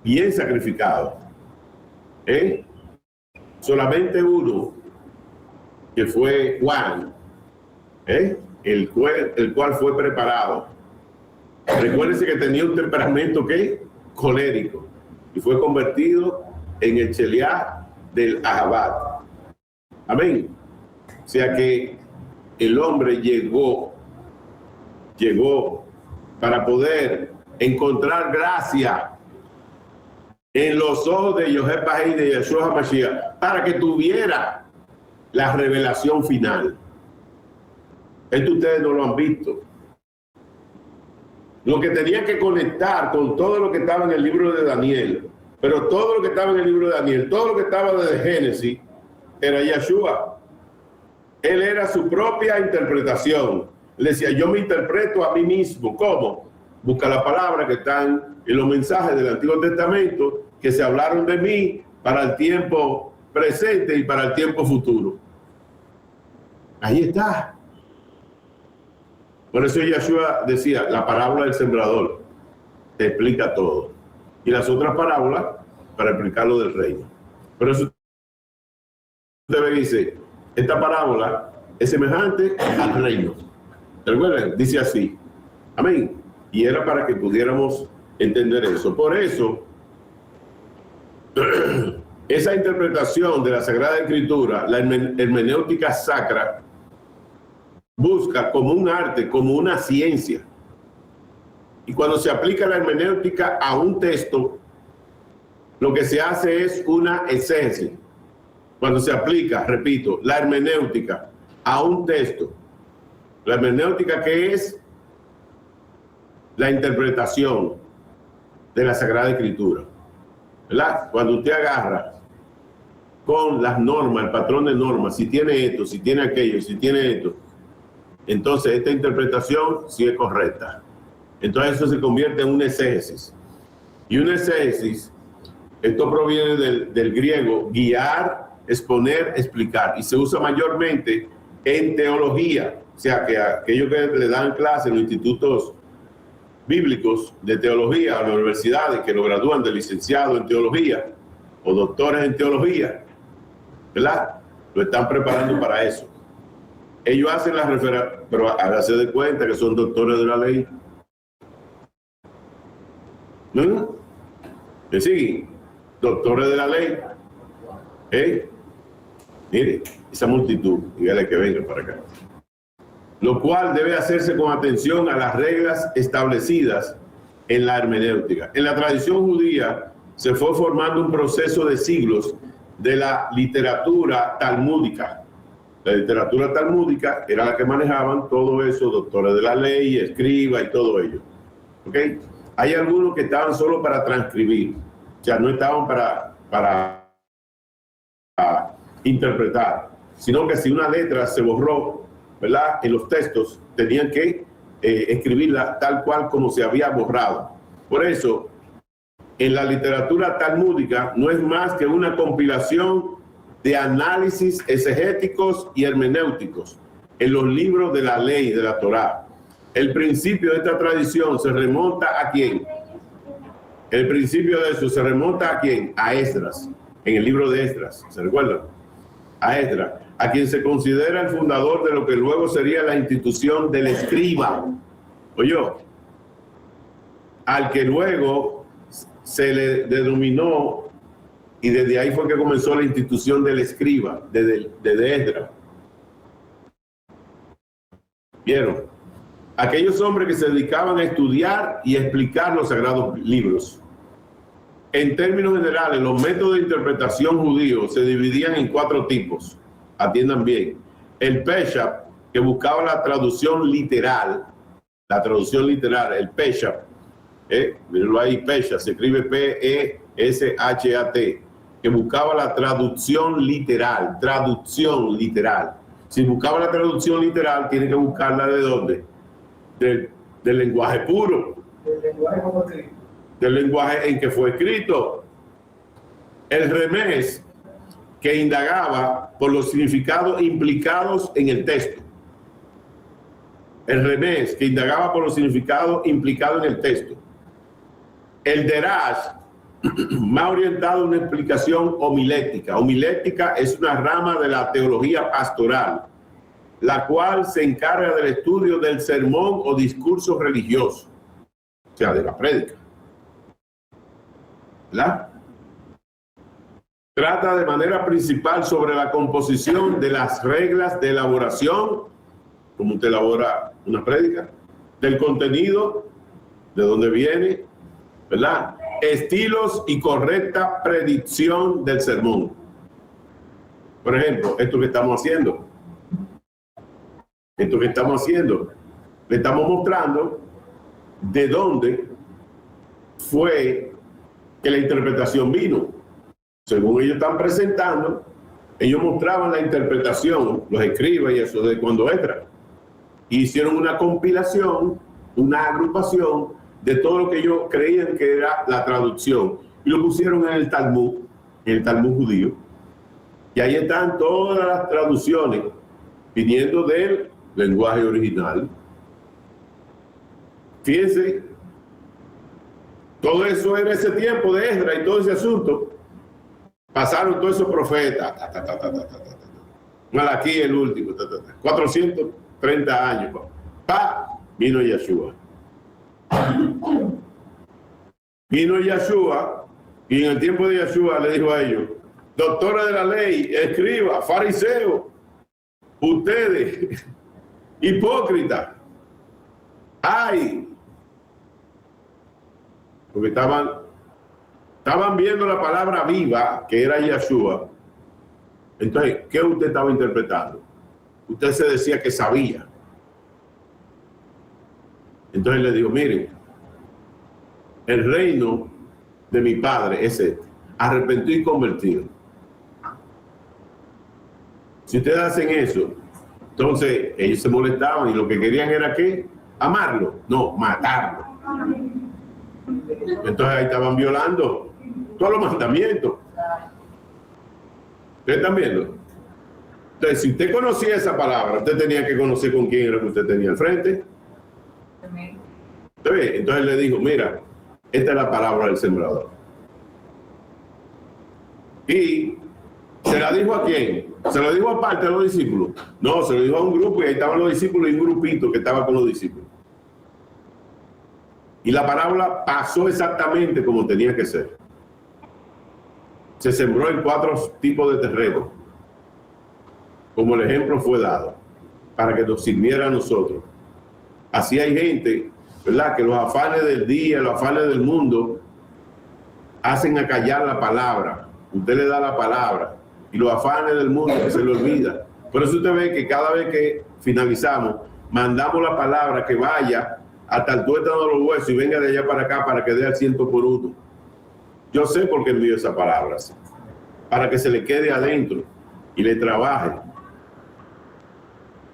bien sacrificados. Solamente uno, que fue Juan, el cual fue preparado. Recuérdense que tenía un temperamento colérico y fue convertido en el Cheliá del Ahabat. Amén. O sea que el hombre llegó para poder encontrar gracia en los ojos de Yosef Bahí, de Yeshua HaMashiach, para que tuviera la revelación final. Esto ustedes no lo han visto. Lo que tenían que conectar con todo lo que estaba en el libro de Daniel, pero todo lo que estaba en el libro de Daniel, todo lo que estaba desde Génesis, era Yeshua. Él era su propia interpretación. Le decía, yo me interpreto a mí mismo. ¿Cómo? Busca las palabras que están en los mensajes del Antiguo Testamento que se hablaron de mí para el tiempo presente y para el tiempo futuro. Ahí está. Por eso Yeshua decía, la parábola del sembrador te explica todo. Y las otras parábolas para explicar lo del reino. Por eso dice, esta parábola es semejante al reino. ¿Recuerdan? Dice así. Amén. Y era para que pudiéramos entender eso. Por eso, esa interpretación de la Sagrada Escritura, la hermenéutica sacra, busca como un arte, como una ciencia. Y cuando se aplica la hermenéutica a un texto, lo que se hace es una exégesis. Cuando se aplica, repito, la hermenéutica a un texto, la hermenéutica, que es la interpretación de la Sagrada Escritura, ¿verdad? Cuando usted agarra con las normas, el patrón de normas, si tiene esto, si tiene aquello, si tiene esto, entonces esta interpretación sí es correcta. Entonces eso se convierte en una exégesis. Y una exégesis, esto proviene del griego guiar, exponer, explicar, y se usa mayormente en teología. O sea, que aquellos que le dan clases en los institutos bíblicos de teología, a las universidades que lo gradúan de licenciado en teología o doctores en teología, ¿verdad? Lo están preparando para eso. Ellos hacen la referencia, pero hágase de cuenta que son doctores de la ley. ¿No? ¿Me siguen? Doctores de la ley. Mire, esa multitud, dígale que venga para acá. Lo cual debe hacerse con atención a las reglas establecidas en la hermenéutica. En la tradición judía se fue formando un proceso de siglos de la literatura talmúdica. La literatura talmúdica era la que manejaban todo eso, doctores de la ley, escribas y todo ello. ¿Ok? Hay algunos que estaban solo para transcribir, o sea, no estaban para interpretar, sino que si una letra se borró, ¿verdad?, en los textos, tenían que escribirla tal cual como se había borrado. Por eso, en la literatura talmúdica no es más que una compilación de análisis exegéticos y hermenéuticos en los libros de la ley de la Torá. El principio de esta tradición se remonta ¿a quién? El principio de eso se remonta ¿a quién? A Esdras, en el libro de Esdras, ¿se recuerdan? A Esdras, a quien se considera el fundador de lo que luego sería la institución del escriba. Oyó, al que luego se le denominó, y desde ahí fue que comenzó la institución del escriba, desde Esdras. ¿Vieron? Aquellos hombres que se dedicaban a estudiar y explicar los sagrados libros. En términos generales, los métodos de interpretación judíos se dividían en 4 tipos. Atiendan bien. El Peshat, que buscaba la traducción literal, el Peshat, mírenlo ahí, Peshat, se escribe P-E-S-H-A-T, que buscaba la traducción literal. Si buscaba la traducción literal, tiene que buscarla ¿de dónde? Del lenguaje puro. Del lenguaje como escrito. Del lenguaje en que fue escrito. El remés, que indagaba por los significados implicados en el texto. El remés, que indagaba por los significados implicados en el texto. El derash, más orientado a una explicación homilética. Homilética es una rama de la teología pastoral, la cual se encarga del estudio del sermón o discurso religioso, o sea, de la prédica. ¿Verdad? Trata de manera principal sobre la composición de las reglas de elaboración, como usted elabora una prédica, del contenido, de dónde viene, ¿verdad? Estilos y correcta predicción del sermón. Por ejemplo, esto que estamos haciendo. Le estamos mostrando de dónde fue que la interpretación vino. Según ellos están presentando, ellos mostraban la interpretación, los escribas y eso, de cuando Esdras. Hicieron una compilación, una agrupación de todo lo que ellos creían que era la traducción. Y lo pusieron en el Talmud judío. Y ahí están todas las traducciones, viniendo del lenguaje original. Fíjense, todo eso en ese tiempo de Esdras y todo ese asunto. Pasaron todos esos profetas. Malaquí el último, 430 años. Vino Yeshua. Vino Yeshua y en el tiempo de Yeshua le dijo a ellos: doctores de la ley, escriba, fariseos, ustedes, hipócritas, ¡ay! Porque estaban viendo la palabra viva, que era Yeshua. Entonces, ¿qué usted estaba interpretando? Usted se decía que sabía. Entonces le digo: miren, el reino de mi padre es este, arrepentido y convertido. Si ustedes hacen eso, entonces ellos se molestaban y lo que querían era ¿qué? Amarlo, no, matarlo. Entonces ahí estaban violando todos los mandamientos. ¿Ustedes están viendo? Entonces, si usted conocía esa palabra, usted tenía que conocer con quién era que usted tenía al frente. Entonces le dijo: mira, esta es la palabra del sembrador. Y ¿se la dijo a quién? ¿Se lo dijo aparte a los discípulos? No, se lo dijo a un grupo y ahí estaban los discípulos y un grupito que estaba con los discípulos. Y la parábola pasó exactamente como tenía que ser. Se sembró en 4 tipos de terreno, como el ejemplo fue dado, para que nos sirviera a nosotros. Así hay gente, ¿verdad?, que los afanes del día, los afanes del mundo, hacen acallar la palabra. Usted le da la palabra y los afanes del mundo que se le olvida. Por eso usted ve que cada vez que finalizamos, mandamos la palabra que vaya hasta el tuétano de los huesos y venga de allá para acá para que dé al 100 por 1. Yo sé por qué envío esas palabras, para que se le quede adentro y le trabaje.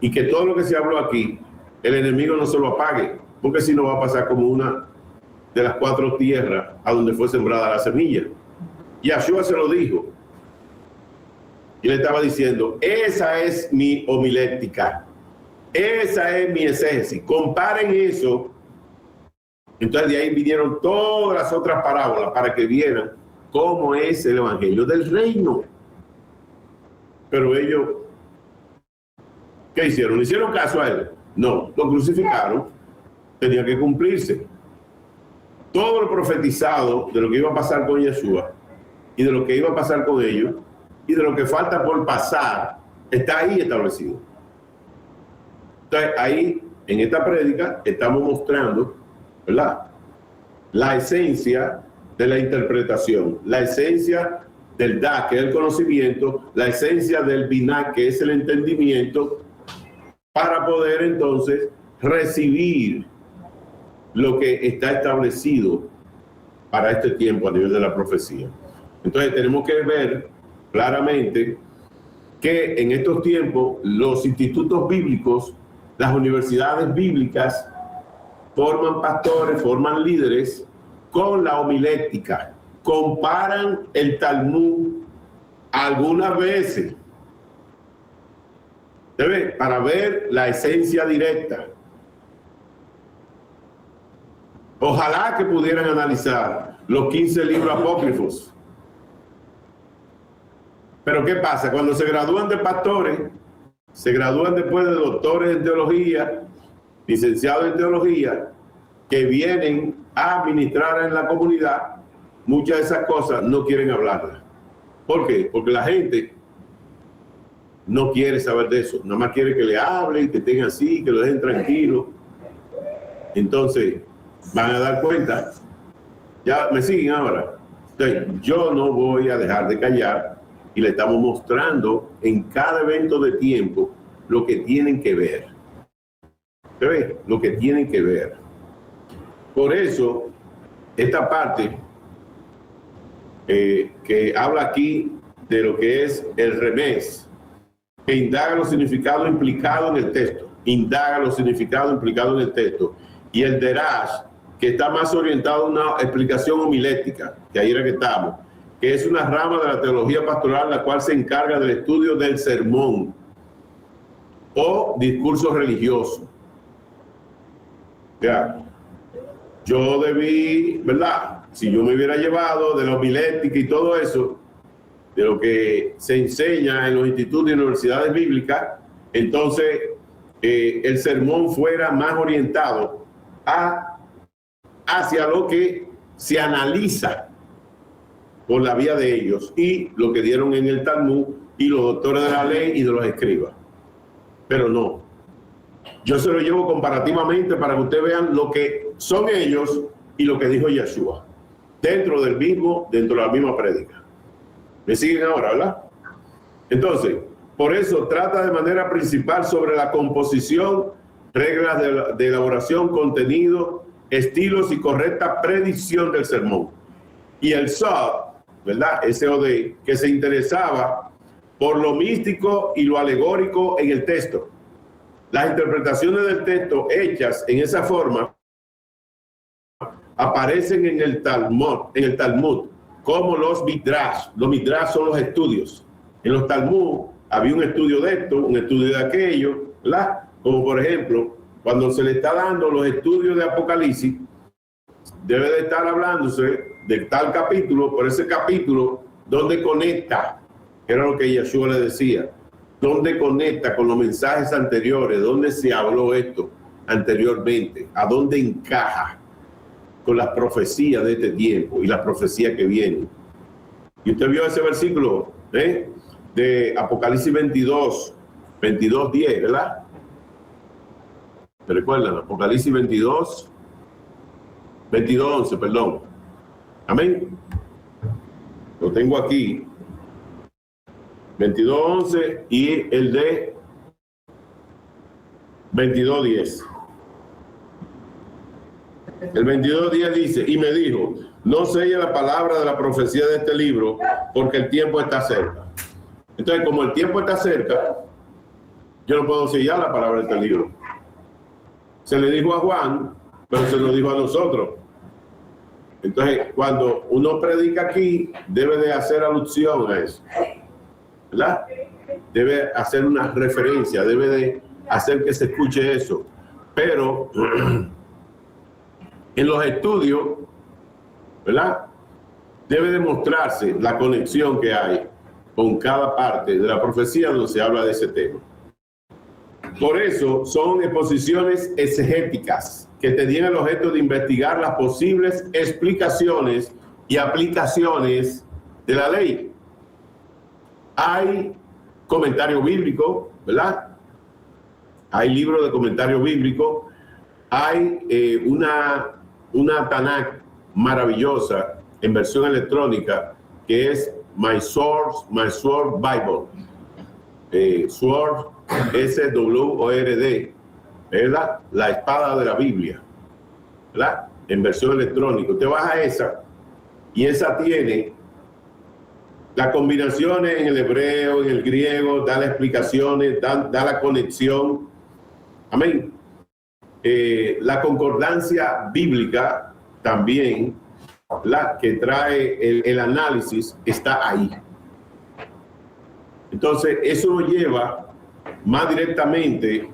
Y que todo lo que se habló aquí, el enemigo no se lo apague, porque si no va a pasar como una de las 4 tierras a donde fue sembrada la semilla. Y Yeshua se lo dijo. Y le estaba diciendo: esa es mi homilética, esa es mi exégesis. Comparen eso. Entonces de ahí vinieron todas las otras parábolas para que vieran cómo es el evangelio del reino. Pero ellos, ¿qué hicieron? ¿Le hicieron caso a él? No, lo crucificaron. Tenía que cumplirse. Todo lo profetizado de lo que iba a pasar con Yeshua y de lo que iba a pasar con ellos y de lo que falta por pasar, está ahí establecido. Entonces ahí, en esta prédica, estamos mostrando, ¿verdad?, la esencia de la interpretación, la esencia del Da, que es el conocimiento, la esencia del Binah, que es el entendimiento, para poder entonces recibir lo que está establecido para este tiempo a nivel de la profecía. Entonces tenemos que ver claramente que en estos tiempos los institutos bíblicos, las universidades bíblicas, forman pastores, forman líderes con la homilética. Comparan el Talmud algunas veces, ¿ve?, para ver la esencia directa. Ojalá que pudieran analizar los 15 libros apócrifos. Pero ¿qué pasa? Cuando se gradúan de pastores, se gradúan después de doctores en teología, licenciados en teología, que vienen a ministrar en la comunidad, muchas de esas cosas no quieren hablarlas. ¿Por qué? Porque la gente no quiere saber de eso, nada más quiere que le hablen, que estén así, que lo dejen tranquilo. Entonces, van a dar cuenta. Ya me siguen ahora. Entonces, yo no voy a dejar de callar y le estamos mostrando en cada evento de tiempo lo que tienen que ver. ¿Ve? Lo que tienen que ver. Por eso, esta parte que habla aquí de lo que es el remés, que indaga los significados implicados en el texto, indaga los significados implicados en el texto, y el derash, que está más orientado a una explicación homilética, que ahí era que estamos, que es una rama de la teología pastoral la cual se encarga del estudio del sermón o discurso religioso. Ya, yo debí, ¿verdad?, si yo me hubiera llevado de la homilética y todo eso, de lo que se enseña en los institutos y universidades bíblicas, entonces el sermón fuera más orientado hacia lo que se analiza por la vía de ellos y lo que dieron en el Talmud y los doctores de la ley y de los escribas. Pero no. Yo se lo llevo comparativamente para que ustedes vean lo que son ellos y lo que dijo Yeshua dentro de la misma prédica. ¿Me siguen ahora, verdad? Entonces, por eso trata de manera principal sobre la composición, reglas de elaboración, contenido, estilos y correcta predicción del sermón. Y el SOD, ¿verdad? SOD, que se interesaba por lo místico y lo alegórico en el texto. Las interpretaciones del texto hechas en esa forma aparecen en el Talmud como los Midrash. Los Midrash son los estudios. En los Talmud había un estudio de esto, un estudio de aquello, ¿verdad? Como por ejemplo, cuando se le está dando los estudios de Apocalipsis, debe de estar hablándose de tal capítulo, por ese capítulo, donde conecta, era lo que Yeshua le decía, donde conecta con los mensajes anteriores, donde se habló esto anteriormente, a dónde encaja con las profecías de este tiempo y las profecías que vienen. Y usted vio ese versículo de Apocalipsis 22, 10, ¿verdad? ¿Se recuerdan? Apocalipsis 22, 11, perdón. Amén. Lo tengo aquí. 22, 11 y el de 22, 10. El 22:10 dice, y me dijo, no selle la palabra de la profecía de este libro, porque el tiempo está cerca. Entonces, como el tiempo está cerca, yo no puedo sellar la palabra de este libro. Se le dijo a Juan, pero se nos dijo a nosotros. Entonces, cuando uno predica aquí, debe de hacer alusión a eso, ¿verdad? Debe hacer una referencia, debe de hacer que se escuche eso. Pero en los estudios, ¿verdad? Debe demostrarse la conexión que hay con cada parte de la profecía donde se habla de ese tema. Por eso son exposiciones exegéticas que tenían el objeto de investigar las posibles explicaciones y aplicaciones de la ley. Hay comentario bíblico, ¿verdad? Hay libros de comentario bíblico. Hay una Tanakh maravillosa en versión electrónica que es My Sword Bible. Sword, S-W-O-R-D, ¿verdad? La espada de la Biblia, ¿verdad? En versión electrónica. Usted baja esa y esa tiene las combinaciones en el hebreo, en el griego, da las explicaciones, da la conexión. Amén. La concordancia bíblica también, la que trae el análisis, está ahí. Entonces, eso nos lleva más directamente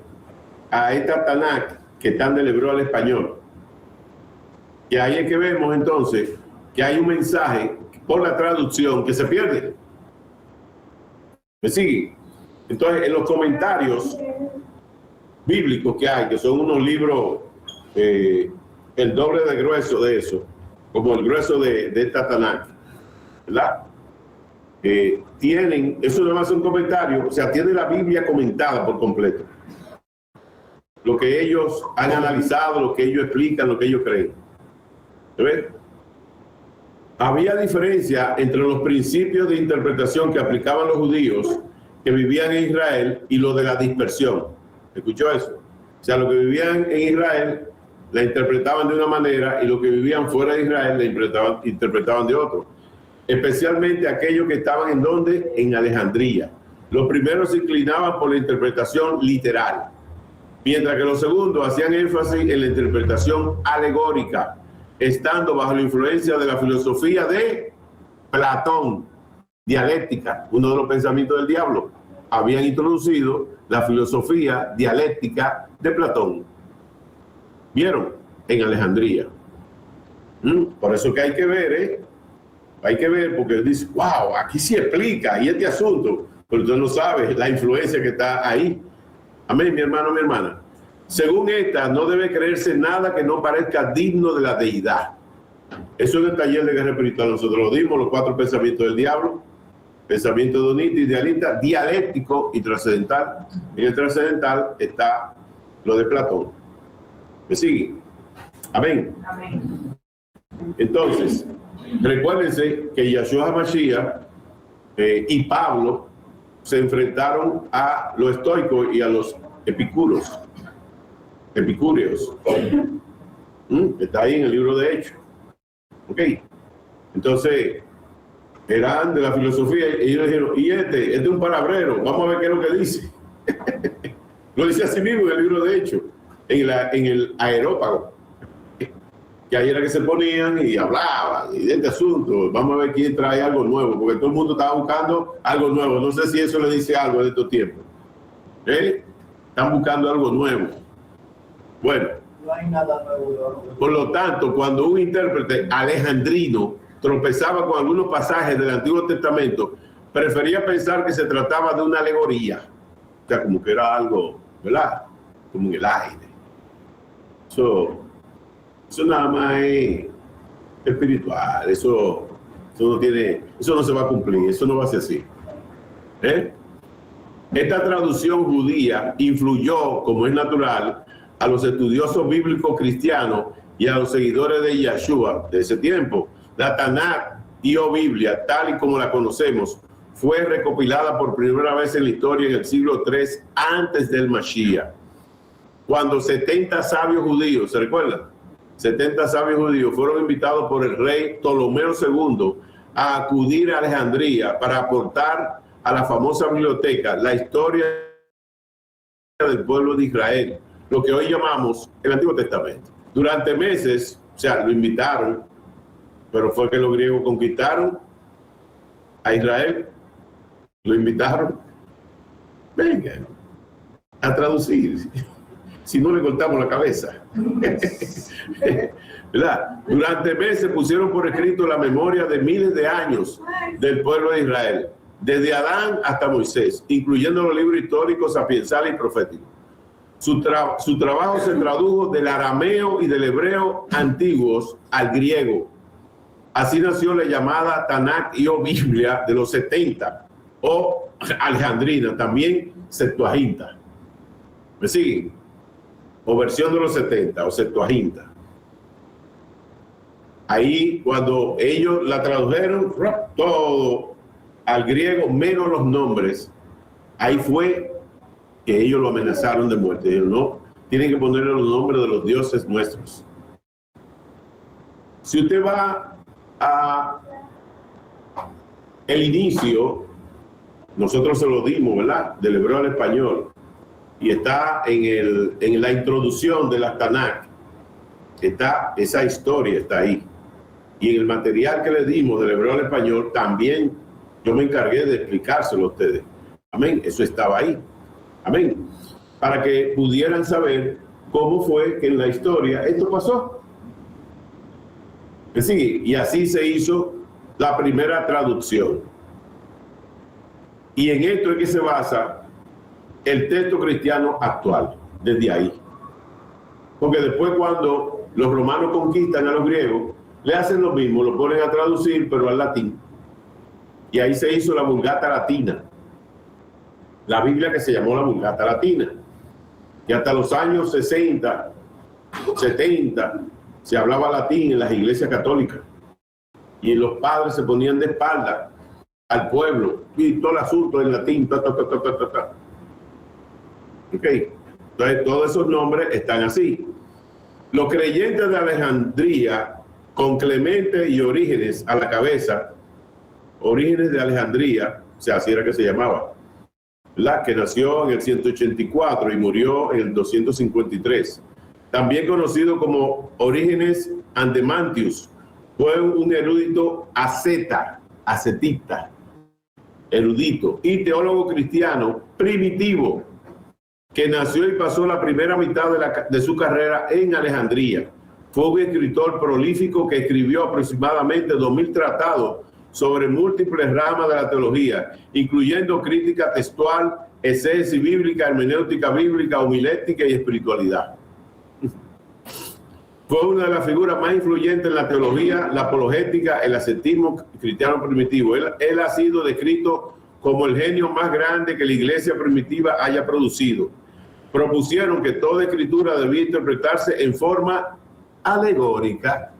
a esta Tanakh que está del hebreo al español. Y ahí es que vemos entonces que hay un mensaje por la traducción que se pierde. ¿Me sigue? Entonces, en los comentarios bíblicos que hay, que son unos libros el doble de grueso de eso, como el grueso de esta Tanakh, ¿verdad? Tienen, eso no es un comentario, o sea, tiene la Biblia comentada por completo. Lo que ellos han analizado, lo que ellos explican, lo que ellos creen. ¿Ves? Había diferencia entre los principios de interpretación que aplicaban los judíos que vivían en Israel y los de la dispersión. ¿Escuchó eso? O sea, los que vivían en Israel la interpretaban de una manera y los que vivían fuera de Israel la interpretaban de otro. Especialmente aquellos que estaban en donde, en Alejandría. Los primeros se inclinaban por la interpretación literal, mientras que los segundos hacían énfasis en la interpretación alegórica, estando bajo la influencia de la filosofía de Platón, dialéctica, uno de los pensamientos del diablo. Habían introducido la filosofía dialéctica de Platón. ¿Vieron? En Alejandría. Por eso que hay que ver Hay que ver, porque él dice, wow, aquí sí explica, y este asunto, pero tú no sabes la influencia que está ahí. Amén, mi hermano, mi hermana. Según esta, no debe creerse nada que no parezca digno de la deidad. Eso en el taller de guerra espiritual nosotros lo dimos, los 4 pensamientos del diablo: pensamiento hedonista, idealista, dialéctico y trascendental. En el trascendental está lo de Platón. ¿Me sigue? Amén. Amén. Entonces, recuérdense que Yahshua Mashiach y Pablo se enfrentaron a los estoicos y a los epicúreos. Está ahí en el libro de Hechos. Ok. Entonces, eran de la filosofía y ellos dijeron, y este es un palabrero, vamos a ver qué es lo que dice. Lo dice así mismo en el libro de Hechos, en el Areópago, que ahí era que se ponían y hablaban y de este asunto, vamos a ver quién trae algo nuevo, porque todo el mundo estaba buscando algo nuevo. No sé si eso le dice algo de estos tiempos. Están buscando algo nuevo. Bueno, no hay nada nuevo. Por lo tanto, cuando un intérprete alejandrino tropezaba con algunos pasajes del Antiguo Testamento, prefería pensar que se trataba de una alegoría, o sea, como que era algo, ¿verdad?, como en el aire. Eso nada más es espiritual, eso no se va a cumplir, eso no va a ser así. Esta traducción judía influyó, como es natural, a los estudiosos bíblicos cristianos y a los seguidores de Yahshua de ese tiempo. La Tanakh o Biblia, tal y como la conocemos, fue recopilada por primera vez en la historia en el siglo III antes del Mashiach, cuando 70 sabios judíos, ¿se recuerdan? 70 sabios judíos fueron invitados por el rey Ptolomeo II a acudir a Alejandría para aportar a la famosa biblioteca la historia del pueblo de Israel, lo que hoy llamamos el Antiguo Testamento. Durante meses, o sea, lo invitaron, pero fue que los griegos conquistaron a Israel, lo invitaron, vengan a traducir, si no le cortamos la cabeza. ¿Verdad? Durante meses pusieron por escrito la memoria de miles de años del pueblo de Israel, desde Adán hasta Moisés, incluyendo los libros históricos, sapiensales y proféticos. Su trabajo se tradujo del arameo y del hebreo antiguos al griego. Así nació la llamada Tanakh o Biblia de los 70, o Alejandrina, también Septuaginta. ¿Me siguen? O versión de los 70, o Septuaginta. Ahí, cuando ellos la tradujeron todo al griego, menos los nombres, ahí fue que ellos lo amenazaron de muerte. Dijeron, no, tienen que ponerle los nombres de los dioses nuestros. Si usted va a el inicio, nosotros se lo dimos, ¿verdad?, del hebreo al español, y está en la introducción de la Tanakh, está esa historia, está ahí. Y en el material que le dimos del hebreo al español, también yo me encargué de explicárselo a ustedes. Amén, eso estaba ahí. Amén. Para que pudieran saber cómo fue que en la historia esto pasó. Sí, y así se hizo la primera traducción. Y en esto es que se basa el texto cristiano actual, desde ahí. Porque después, cuando los romanos conquistan a los griegos, le hacen lo mismo, lo ponen a traducir, pero al latín. Y ahí se hizo la Vulgata Latina, la Biblia que se llamó la Vulgata Latina. Y hasta los años 60, 70, se hablaba latín en las iglesias católicas. Y los padres se ponían de espalda al pueblo, y todo el asunto en latín, Ok, entonces todos esos nombres están así. Los creyentes de Alejandría, con Clemente y Orígenes a la cabeza, Orígenes de Alejandría, o sea, así era que se llamaba, la que nació en el 184 y murió en el 253, también conocido como Orígenes Andemantius, fue un erudito ascetita, erudito y teólogo cristiano primitivo, que nació y pasó la primera mitad de su carrera en Alejandría. Fue un escritor prolífico que escribió aproximadamente 2000 tratados sobre múltiples ramas de la teología, incluyendo crítica textual, exégesis bíblica, hermenéutica bíblica, homilética y espiritualidad. Fue una de las figuras más influyentes en la teología, la apologética, el ascetismo cristiano primitivo. Él ha sido descrito como el genio más grande que la iglesia primitiva haya producido. Propusieron que toda escritura debía interpretarse en forma alegórica.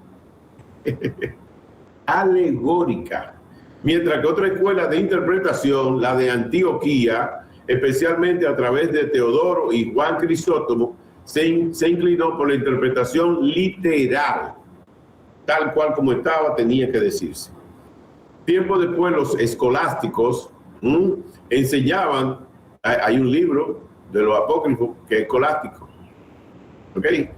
Alegórica. Mientras que otra escuela de interpretación, la de Antioquía, especialmente a través de Teodoro y Juan Crisóstomo, se inclinó por la interpretación literal, tal cual como estaba, tenía que decirse. Tiempo después, los escolásticos enseñaban, hay un libro de los apócrifos que es escolástico, ¿okay?,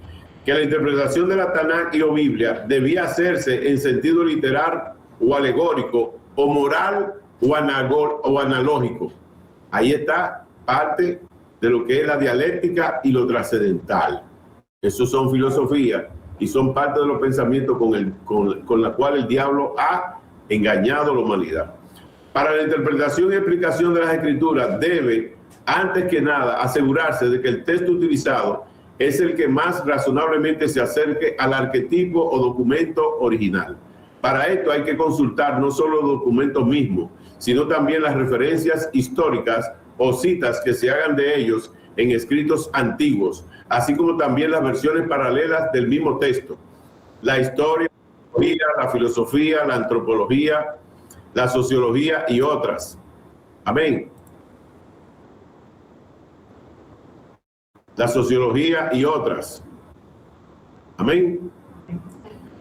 que la interpretación de la Tanakh y o Biblia debía hacerse en sentido literal o alegórico, o moral o analógico. Ahí está parte de lo que es la dialéctica y lo trascendental. Eso son filosofías y son parte de los pensamientos con la cual el diablo ha engañado a la humanidad. Para la interpretación y explicación de las escrituras debe, antes que nada, asegurarse de que el texto utilizado es el que más razonablemente se acerque al arquetipo o documento original. Para esto hay que consultar no solo los documentos mismos, sino también las referencias históricas o citas que se hagan de ellos en escritos antiguos, así como también las versiones paralelas del mismo texto. La historia, la filosofía, la antropología, la sociología y otras. Amén. La sociología y otras. Amén.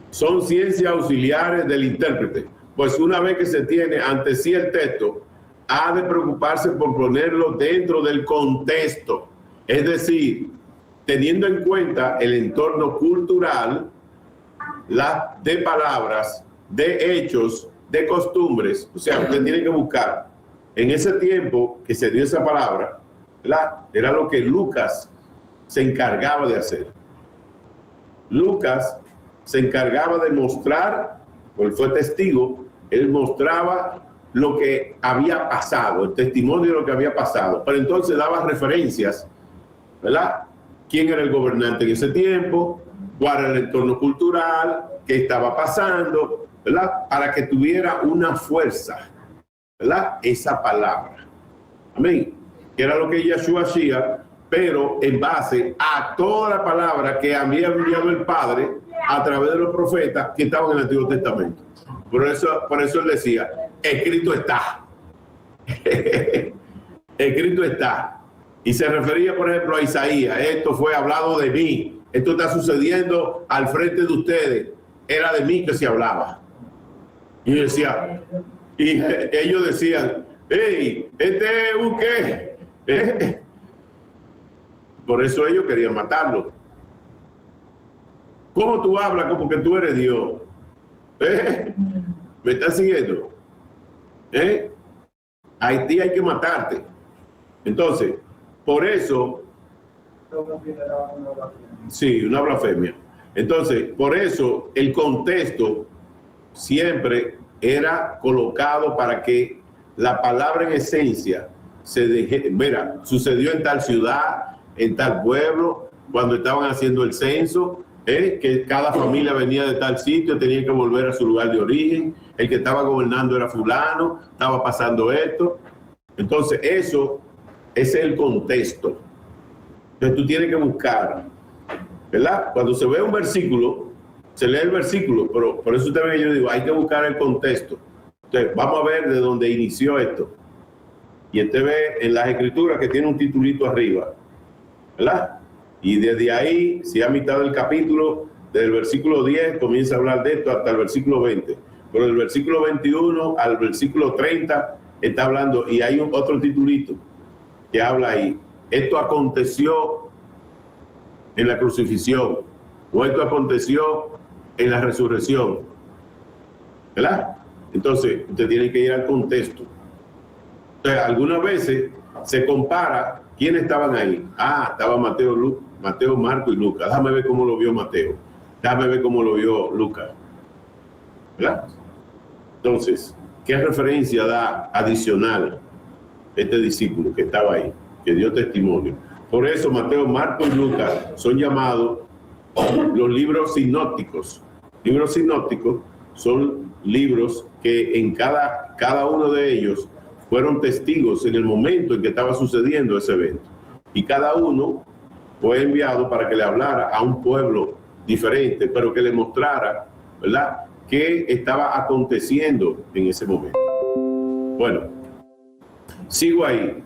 Son ciencias auxiliares del intérprete, pues una vez que se tiene ante sí el texto, ha de preocuparse por ponerlo dentro del contexto, es decir, teniendo en cuenta el entorno cultural, de palabras, de hechos, de costumbres. O sea, usted tiene que buscar en ese tiempo que se dio esa palabra, ¿verdad?, era lo que Lucas se encargaba de hacer. Lucas se encargaba de mostrar, porque fue testigo, él mostraba lo que había pasado, el testimonio de lo que había pasado, pero entonces daba referencias, ¿verdad? ¿Quién era el gobernante en ese tiempo? ¿Cuál era el entorno cultural? ¿Qué estaba pasando? ¿Verdad? Para que tuviera una fuerza, ¿verdad?, esa palabra. Amén. Que era lo que Yeshua hacía, pero en base a toda la palabra que había enviado el Padre a través de los profetas que estaban en el Antiguo Testamento. Por eso él decía, escrito está. Escrito está. Y se refería, por ejemplo, a Isaías. Esto fue hablado de mí. Esto está sucediendo al frente de ustedes. Era de mí que se hablaba. Y decía, y ellos decían, hey, ¿este es un qué? Por eso ellos querían matarlo. ¿Cómo tú hablas como que tú eres Dios? ¿Me estás siguiendo? A ti hay que matarte. Entonces, por eso... Sí, una blasfemia. Entonces, por eso el contexto siempre era colocado para que la palabra en esencia se deje. Mira, sucedió en tal ciudad, en tal pueblo, cuando estaban haciendo el censo, que cada familia venía de tal sitio, tenía que volver a su lugar de origen, el que estaba gobernando era fulano, estaba pasando esto. Entonces ese es el contexto. Entonces tú tienes que buscar, ¿verdad? Cuando se ve un versículo, se lee el versículo, pero por eso usted ve, yo digo, hay que buscar el contexto. Entonces vamos a ver de dónde inició esto. Y usted ve en las escrituras que tiene un titulito arriba, ¿verdad? Y desde ahí, si a mitad del capítulo, del versículo 10, comienza a hablar de esto hasta el versículo 20. Pero del versículo 21 al versículo 30 está hablando, y hay otro titulito que habla ahí. Esto aconteció en la crucifixión, o esto aconteció en la resurrección, ¿verdad? Entonces, usted tiene que ir al contexto. Entonces, algunas veces se compara quiénes estaban ahí. Estaba Mateo, Marco y Lucas. Déjame ver cómo lo vio Mateo. Déjame ver cómo lo vio Lucas. ¿Verdad? Entonces, ¿Qué referencia da adicional este discípulo que estaba ahí, que dio testimonio? Por eso Mateo, Marcos y Lucas son llamados los libros sinópticos. Libros sinópticos son libros que en cada uno de ellos fueron testigos en el momento en que estaba sucediendo ese evento. Y cada uno fue enviado para que le hablara a un pueblo diferente, pero que le mostrara, ¿verdad?, qué estaba aconteciendo en ese momento. Bueno, sigo ahí.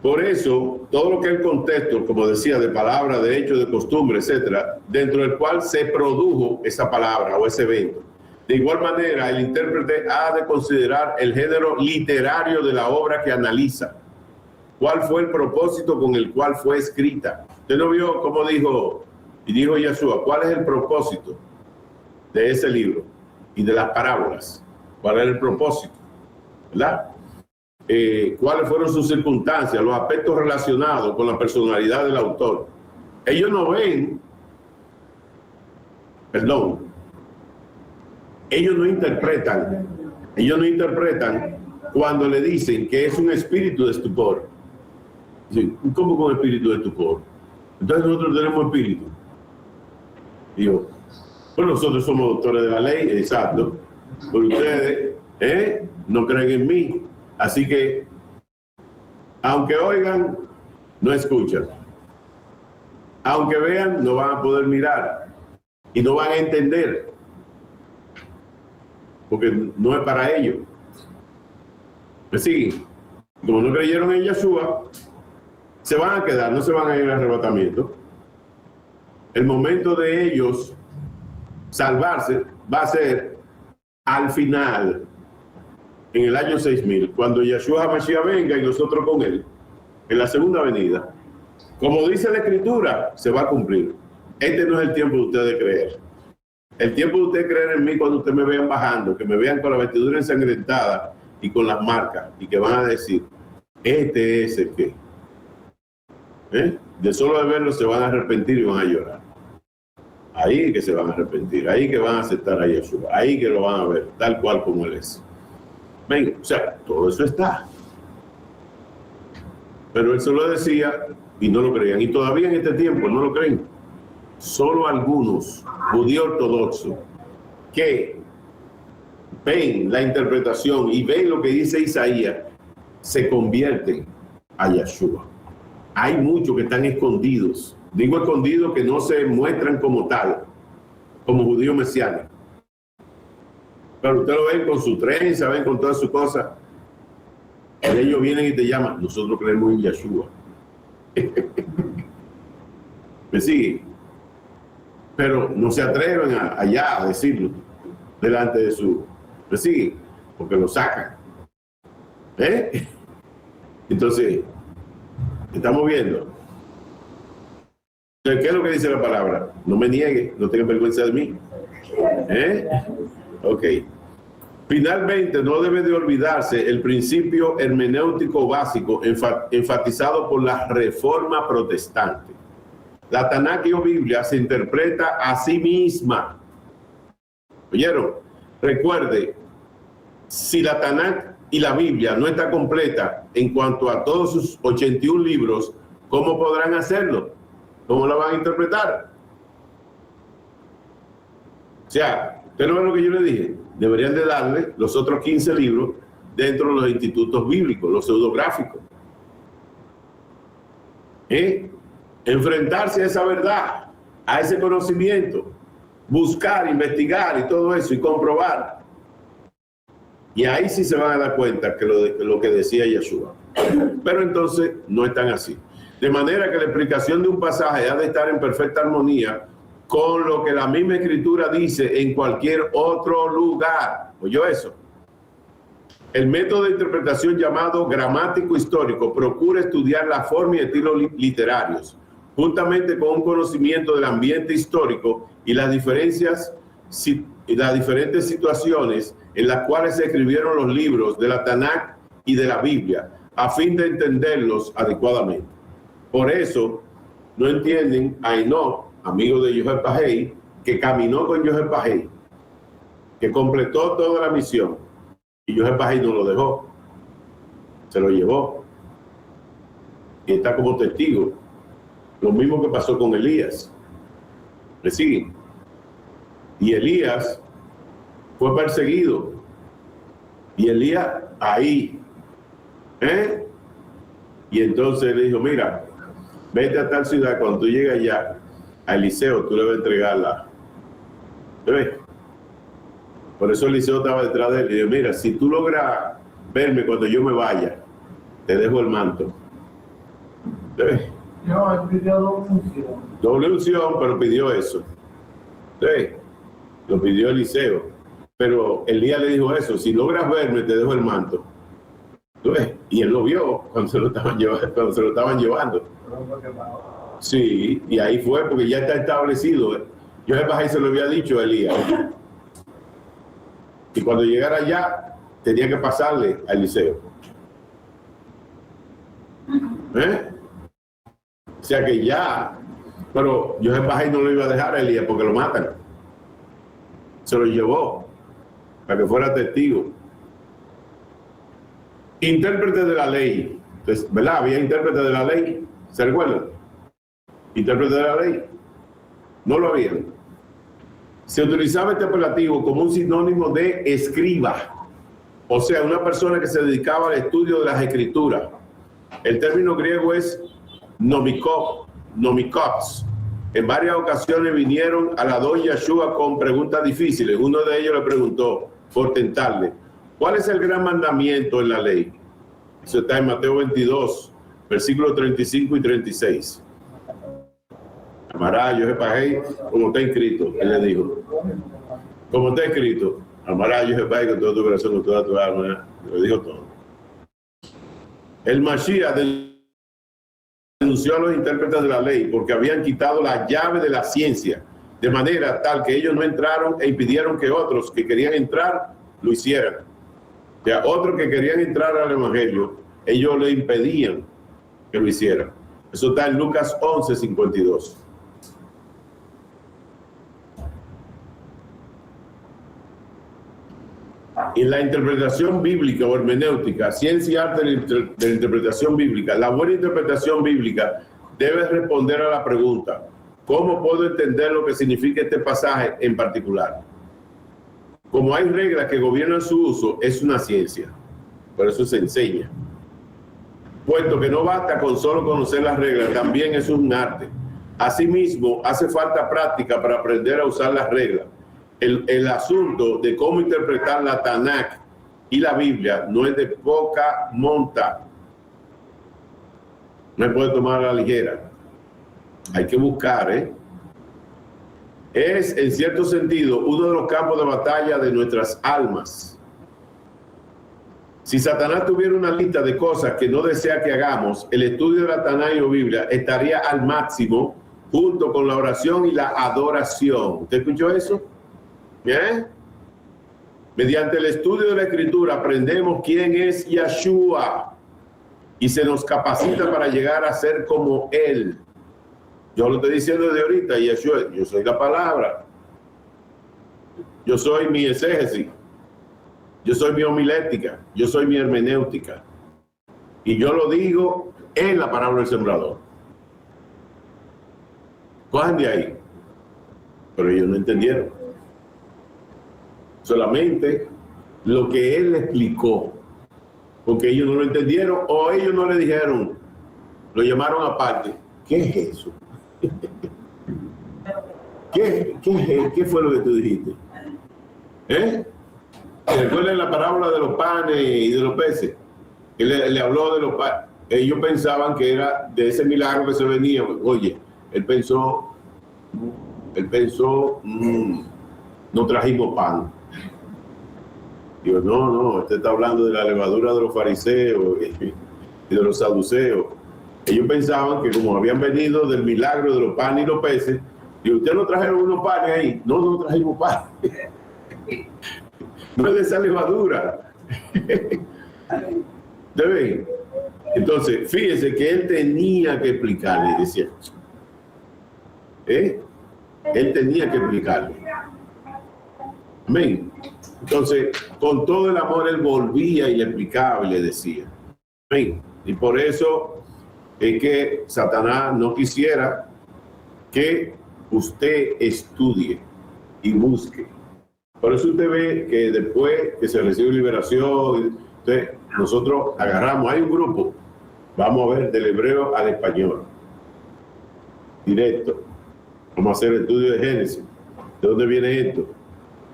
Por eso, todo lo que es el contexto, como decía, de palabra, de hecho, de costumbre, etcétera, dentro del cual se produjo esa palabra o ese evento. De igual manera, el intérprete ha de considerar el género literario de la obra que analiza. ¿Cuál fue el propósito con el cual fue escrita? Usted no vio cómo dijo Yeshua, ¿cuál es el propósito de ese libro y de las parábolas? ¿Cuál es el propósito? ¿Verdad? ¿Cuáles fueron sus circunstancias, los aspectos relacionados con la personalidad del autor? Ellos no ven, ellos no interpretan cuando le dicen que es un espíritu de estupor. ¿Cómo con espíritu de estupor? Entonces nosotros tenemos espíritu. Digo, pues nosotros somos doctores de la ley, exacto, pero ustedes no creen en mí. Así que, aunque oigan, no escuchan. Aunque vean, no van a poder mirar. Y no van a entender. Porque no es para ellos. ¿Me siguen? Como no creyeron en Yeshua, se van a quedar, no se van a ir al arrebatamiento. El momento de ellos salvarse va a ser al final, en el año 6000, cuando Yeshua Mashiach venga y nosotros con él, en la segunda venida. Como dice la Escritura, se va a cumplir. Este no es el tiempo de ustedes creer. El tiempo de ustedes creer en mí cuando ustedes me vean bajando, que me vean con la vestidura ensangrentada y con las marcas, y que van a decir, este es el que. De solo de verlo se van a arrepentir y van a llorar. Ahí que se van a arrepentir, ahí que van a aceptar a Yeshua, ahí que lo van a ver, tal cual como él es. Ven, o sea, todo eso está. Pero él se lo decía y no lo creían. Y todavía en este tiempo no lo creen. Solo algunos judíos ortodoxos que ven la interpretación y ven lo que dice Isaías, se convierten a Yeshua. Hay muchos que están escondidos. Digo escondidos que no se muestran como tal, como judíos mesiánicos. Pero usted lo ven con su trenza, ven con todas sus cosas. Ellos vienen y te llaman. Nosotros creemos en Yeshua. ¿Me sigue? Pero no se atreven allá a decirlo delante de su... ¿Me sigue? Porque lo sacan. Entonces, estamos viendo. ¿Qué es lo que dice la palabra? No me niegue, no tenga vergüenza de mí. Ok. Finalmente, no debe de olvidarse el principio hermenéutico básico enfatizado por la Reforma Protestante. La Tanakh o Biblia se interpreta a sí misma. ¿Oyeron? Recuerde, si la Tanakh y la Biblia no está completa en cuanto a todos sus 81 libros, ¿cómo podrán hacerlo? ¿Cómo la van a interpretar? O sea, ¿usted no ve lo que yo le dije? Deberían de darle los otros 15 libros dentro de los institutos bíblicos, los pseudográficos. Enfrentarse a esa verdad, a ese conocimiento, buscar, investigar y todo eso y comprobar. Y ahí sí se van a dar cuenta que lo que decía Yeshua. Pero entonces no están así. De manera que la explicación de un pasaje ha de estar en perfecta armonía con lo que la misma Escritura dice en cualquier otro lugar. ¿Oyó eso? El método de interpretación llamado gramático histórico procura estudiar la forma y estilos literarios, juntamente con un conocimiento del ambiente histórico y las diferentes situaciones en las cuales se escribieron los libros de la Tanakh y de la Biblia, a fin de entenderlos adecuadamente. Por eso, no entienden a Enoch, amigo de Yohel Pahei, que caminó con Yohel Pahei, que completó toda la misión, Y José Pagé no lo dejó, se lo llevó. Y está como testigo. Lo mismo que pasó con Elías. ¿Le siguen? Y Elías fue perseguido. Y Elías ahí. Y entonces le dijo, mira, vete a tal ciudad, cuando tú llegas allá, a Eliseo, tú le vas a entregarla. ¿Ves? Por eso Eliseo estaba detrás de él. Y dijo, mira, si tú logras verme cuando yo me vaya, te dejo el manto. ¿Ves? No, él pidió doble unción. Doble unción, pero pidió eso. ¿Ves? Lo pidió Eliseo. Pero Elías le dijo eso, si logras verme, te dejo el manto. ¿Ves? Y él lo vio cuando se lo estaban llevando. Sí, y ahí fue porque ya está establecido. José Pagé se lo había dicho a Elías. Y cuando llegara allá, tenía que pasarle a Eliseo. O sea que ya, pero José Pagé no lo iba a dejar a Elías porque lo matan. Se lo llevó para que fuera testigo. Intérprete de la ley. Entonces, ¿verdad? Había intérprete de la ley. ¿Se recuerdan? Intérprete de la ley. No lo había. Se utilizaba este apelativo como un sinónimo de escriba. O sea, una persona que se dedicaba al estudio de las escrituras. El término griego es nomikos. En varias ocasiones vinieron a la don Yeshua con preguntas difíciles. Uno de ellos le preguntó, por tentarle, ¿cuál es el gran mandamiento en la ley? Eso está en Mateo 22, versículos 35 y 36. Amará a José Pagé como está escrito, él le dijo. Como está escrito, amará a José Pagé con todo tu corazón, con toda tu alma. Le dijo todo. El Mashiach denunció a los intérpretes de la ley porque habían quitado la llave de la ciencia, de manera tal que ellos no entraron e impidieron que otros que querían entrar lo hicieran. O sea, otros que querían entrar al Evangelio, ellos le impedían que lo hicieran. Eso está en Lucas 11:52. En la interpretación bíblica o hermenéutica, ciencia y arte de la interpretación bíblica, la buena interpretación bíblica debe responder a la pregunta, ¿cómo puedo entender lo que significa este pasaje en particular? Como hay reglas que gobiernan su uso, es una ciencia. Por eso se enseña. Puesto que no basta con solo conocer las reglas, también es un arte. Asimismo, hace falta práctica para aprender a usar las reglas. El asunto de cómo interpretar la Tanakh y la Biblia no es de poca monta. No se puede tomar a la ligera. Hay que buscar, Es, en cierto sentido, uno de los campos de batalla de nuestras almas. Si Satanás tuviera una lista de cosas que no desea que hagamos, el estudio de la Tanakh o Biblia estaría al máximo junto con la oración y la adoración. ¿Usted escuchó eso? ¿Bien? Mediante el estudio de la Escritura aprendemos quién es Yeshua y se nos capacita para llegar a ser como Él. Yo lo estoy diciendo desde ahorita, Yeshua, yo soy la palabra. Yo soy mi exégesis. Yo soy mi homilética. Yo soy mi hermenéutica. Y yo lo digo en la parábola del sembrador. Cojan de ahí. Pero ellos no entendieron. Solamente lo que él explicó. Porque ellos no lo entendieron o ellos no le dijeron. Lo aparte. ¿Qué es eso? ¿Qué fue lo que tú dijiste? ¿Recuerdan la parábola de los panes y de los peces? Él le habló de los panes. Ellos pensaban que era de ese milagro que se venía. Oye, él pensó, no trajimos pan. Digo, no, usted está hablando de la levadura de los fariseos y de los saduceos. Ellos pensaban que como habían venido del milagro de los panes y los peces, y ustedes no trajeron unos panes ahí. No trajimos pan. No es de esa levadura. ¿Deben? Entonces, fíjense que él tenía que explicarle, decía. Él tenía que explicarle. Amén. Entonces, con todo el amor, él volvía y le explicaba y le decía. ¿Ven? Y por eso es que Satanás no quisiera que usted estudie y busque. Por eso usted ve que después que se recibe liberación, nosotros agarramos, hay un grupo, vamos a ver del hebreo al español, directo. Vamos a hacer el estudio de Génesis. ¿De dónde viene esto?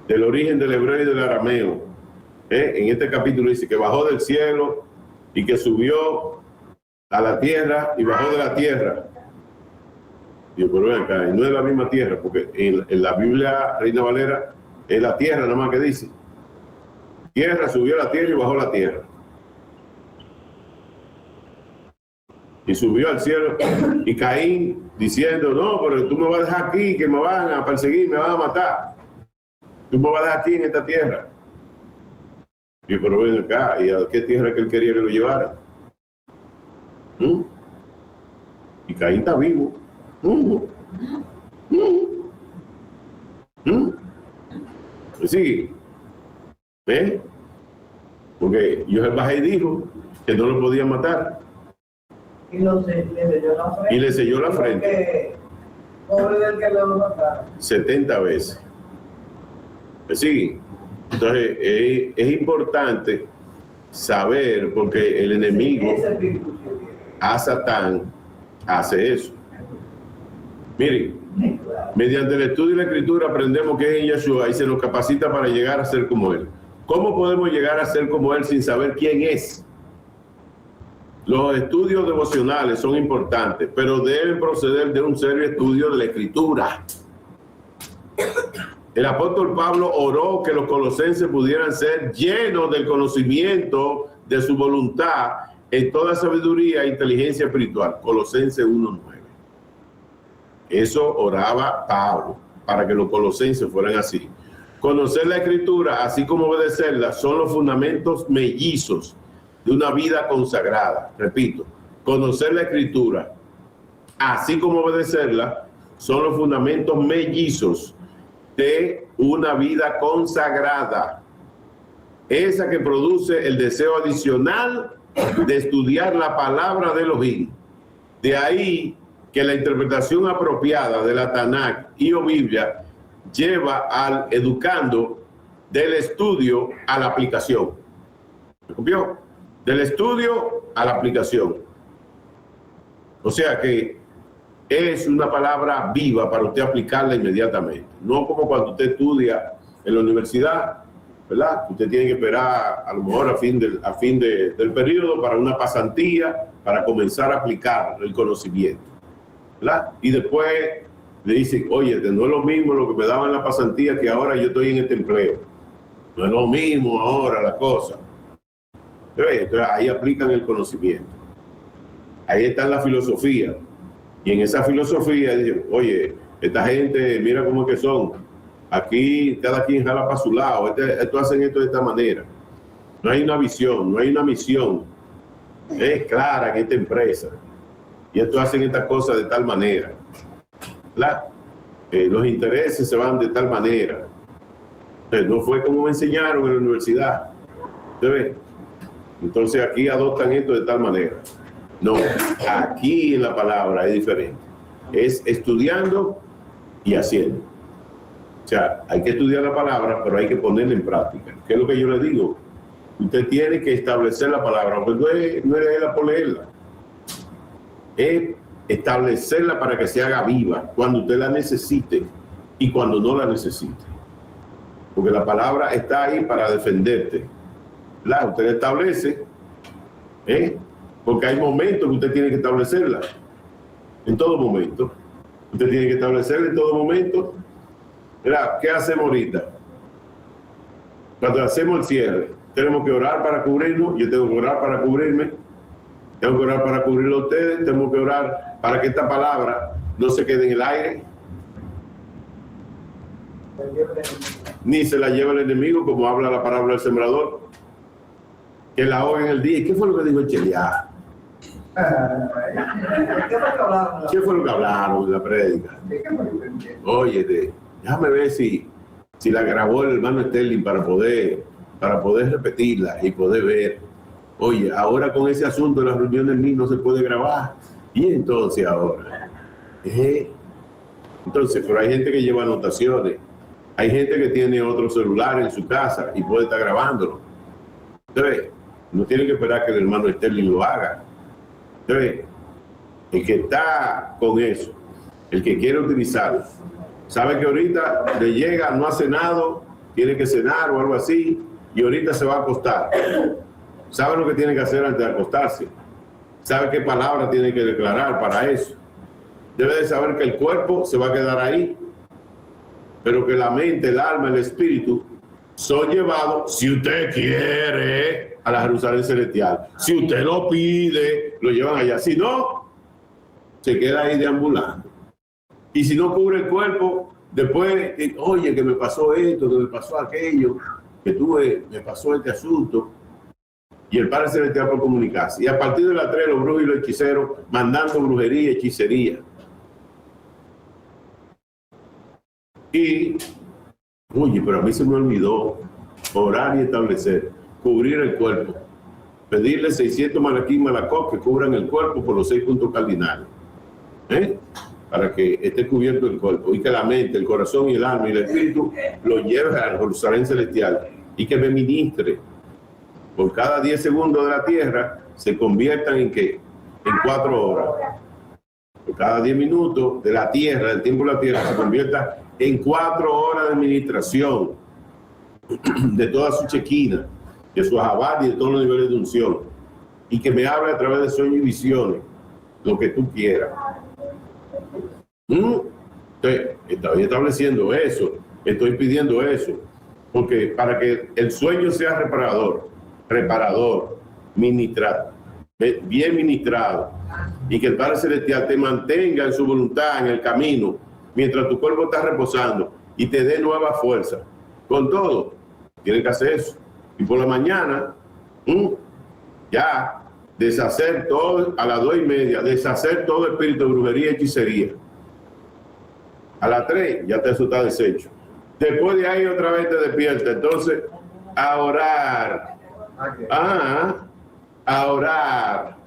Del origen del hebreo y del arameo. En este capítulo dice que bajó del cielo y que subió a la tierra y bajó de la tierra. Digo, pero ven acá, no es la misma tierra, porque en la Biblia Reina Valera es la tierra nada más que dice. Tierra, subió a la tierra y bajó la tierra. Y subió al cielo y Caín diciendo, no, pero tú me vas a dejar aquí, que me van a perseguir, me van a matar. Tú me vas a dejar aquí en esta tierra. Y pero ven acá, ¿y a qué tierra que él quería que lo llevara? Y Caín está vivo. Sí. ¿Ven? Porque Dios bajó y dijo que no lo podía matar. Y le selló la frente. Pobre del que lo mataron. 70 veces. Sí. Entonces es importante saber, porque el enemigo a Satán hace eso. Miren, mediante el estudio de la Escritura aprendemos que es en Yeshua y se nos capacita para llegar a ser como Él. ¿Cómo podemos llegar a ser como Él sin saber quién es? Los estudios devocionales son importantes, pero deben proceder de un serio estudio de la Escritura. El apóstol Pablo oró que los colosenses pudieran ser llenos del conocimiento de su voluntad en toda sabiduría e inteligencia espiritual. Colosenses 1:9. Eso oraba Pablo, para que los colosenses fueran así. Conocer la Escritura, así como obedecerla, son los fundamentos mellizos de una vida consagrada. Repito, conocer la Escritura, así como obedecerla, son los fundamentos mellizos de una vida consagrada. Esa que produce el deseo adicional de estudiar la palabra de Elohim. De ahí que la interpretación apropiada de la Tanakh y o Biblia lleva al educando del estudio a la aplicación. ¿Me copió? Del estudio a la aplicación. O sea que es una palabra viva para usted aplicarla inmediatamente. No como cuando usted estudia en la universidad, ¿verdad? Usted tiene que esperar a lo mejor a fin del periodo para una pasantía, para comenzar a aplicar el conocimiento, ¿verdad? Y después le dicen, oye, no es lo mismo lo que me daban en la pasantía que ahora yo estoy en este empleo. No es lo mismo ahora la cosa. Entonces ahí aplican el conocimiento. Ahí está la filosofía. Y en esa filosofía dicen, oye, esta gente, mira cómo es que son. Aquí cada quien jala para su lado. Esto hacen esto de esta manera. No hay una visión, no hay una misión clara en esta empresa. Y esto hacen estas cosas de tal manera. Los intereses se van de tal manera. Entonces, no fue como me enseñaron en la universidad. Entonces aquí adoptan esto de tal manera. No, aquí en la palabra es diferente. Es estudiando y haciendo. O sea, hay que estudiar la palabra, pero hay que ponerla en práctica. ¿Qué es lo que yo le digo? Usted tiene que establecer la palabra, pues no es leerla por leerla. Es establecerla para que se haga viva cuando usted la necesite y cuando no la necesite. Porque la palabra está ahí para defenderte. Usted la establece, porque hay momentos que usted tiene que establecerla. En todo momento. Usted tiene que establecerla en todo momento. ¿Qué hacemos ahorita? Cuando hacemos el cierre, tenemos que orar para cubrirnos. Yo tengo que orar para cubrirme. Tengo que orar para cubrirlo a ustedes. Tengo que orar para que esta palabra no se quede en el aire. Ni se la lleva el enemigo, como habla la parábola del sembrador. Que la oiga en el día. ¿Y qué fue lo que dijo el Cheliá? ¿Qué fue lo que hablaron en la prédica? Oye, déjame ver si si la grabó el hermano Sterling para poder repetirla y poder ver. Oye, ahora con ese asunto de las reuniones MIS no se puede grabar. Y entonces ahora. Entonces, pero hay gente que lleva anotaciones. Hay gente que tiene otro celular en su casa y puede estar grabándolo. Entonces, no tiene que esperar que el hermano Sterling lo haga. Entonces, el que está con eso, el que quiere utilizarlo, sabe que ahorita le llega, no ha cenado, tiene que cenar o algo así, y ahorita se va a acostar. Sabe lo que tiene que hacer antes de acostarse. Sabe qué palabra tiene que declarar para eso. Debe de saber que el cuerpo se va a quedar ahí, pero que la mente, el alma, el espíritu son llevados, si usted quiere, a la Jerusalén celestial. Si usted lo pide, lo llevan allá. Si no, se queda ahí deambulando. Y si no cubre el cuerpo, después, oye, que me pasó esto, que me pasó aquello, me pasó este asunto. Y el Padre Celestial por comunicarse. Y a partir de las 3, los brujos y los hechiceros mandando brujería y hechicería. Y, oye, pero a mí se me olvidó orar y establecer, cubrir el cuerpo, pedirle 600 malaquí malacot que cubran el cuerpo por los 6 puntos cardinales, para que esté cubierto el cuerpo y que la mente, el corazón y el alma y el espíritu lo lleve a Jerusalén celestial y que me ministre por cada 10 segundos de la tierra se conviertan en ¿qué? En 4 horas. Por cada 10 minutos de la tierra, del tiempo de la tierra, se convierta en 4 horas de administración de toda su chequina, de su ajabat y de todos los niveles de unción. Y que me hable a través de sueños y visiones, lo que tú quieras. Estoy estableciendo eso, estoy pidiendo eso, porque para que el sueño sea reparador, ministrado, bien ministrado, y que el Padre Celestial te mantenga en su voluntad, en el camino, mientras tu cuerpo está reposando y te dé nueva fuerza. Con todo, tienes que hacer eso. Y por la mañana, ya, deshacer todo, a las 2:30, deshacer todo espíritu de brujería y hechicería. A las 3, ya eso está deshecho. Después de ahí otra vez te despierta. Entonces, a orar. A orar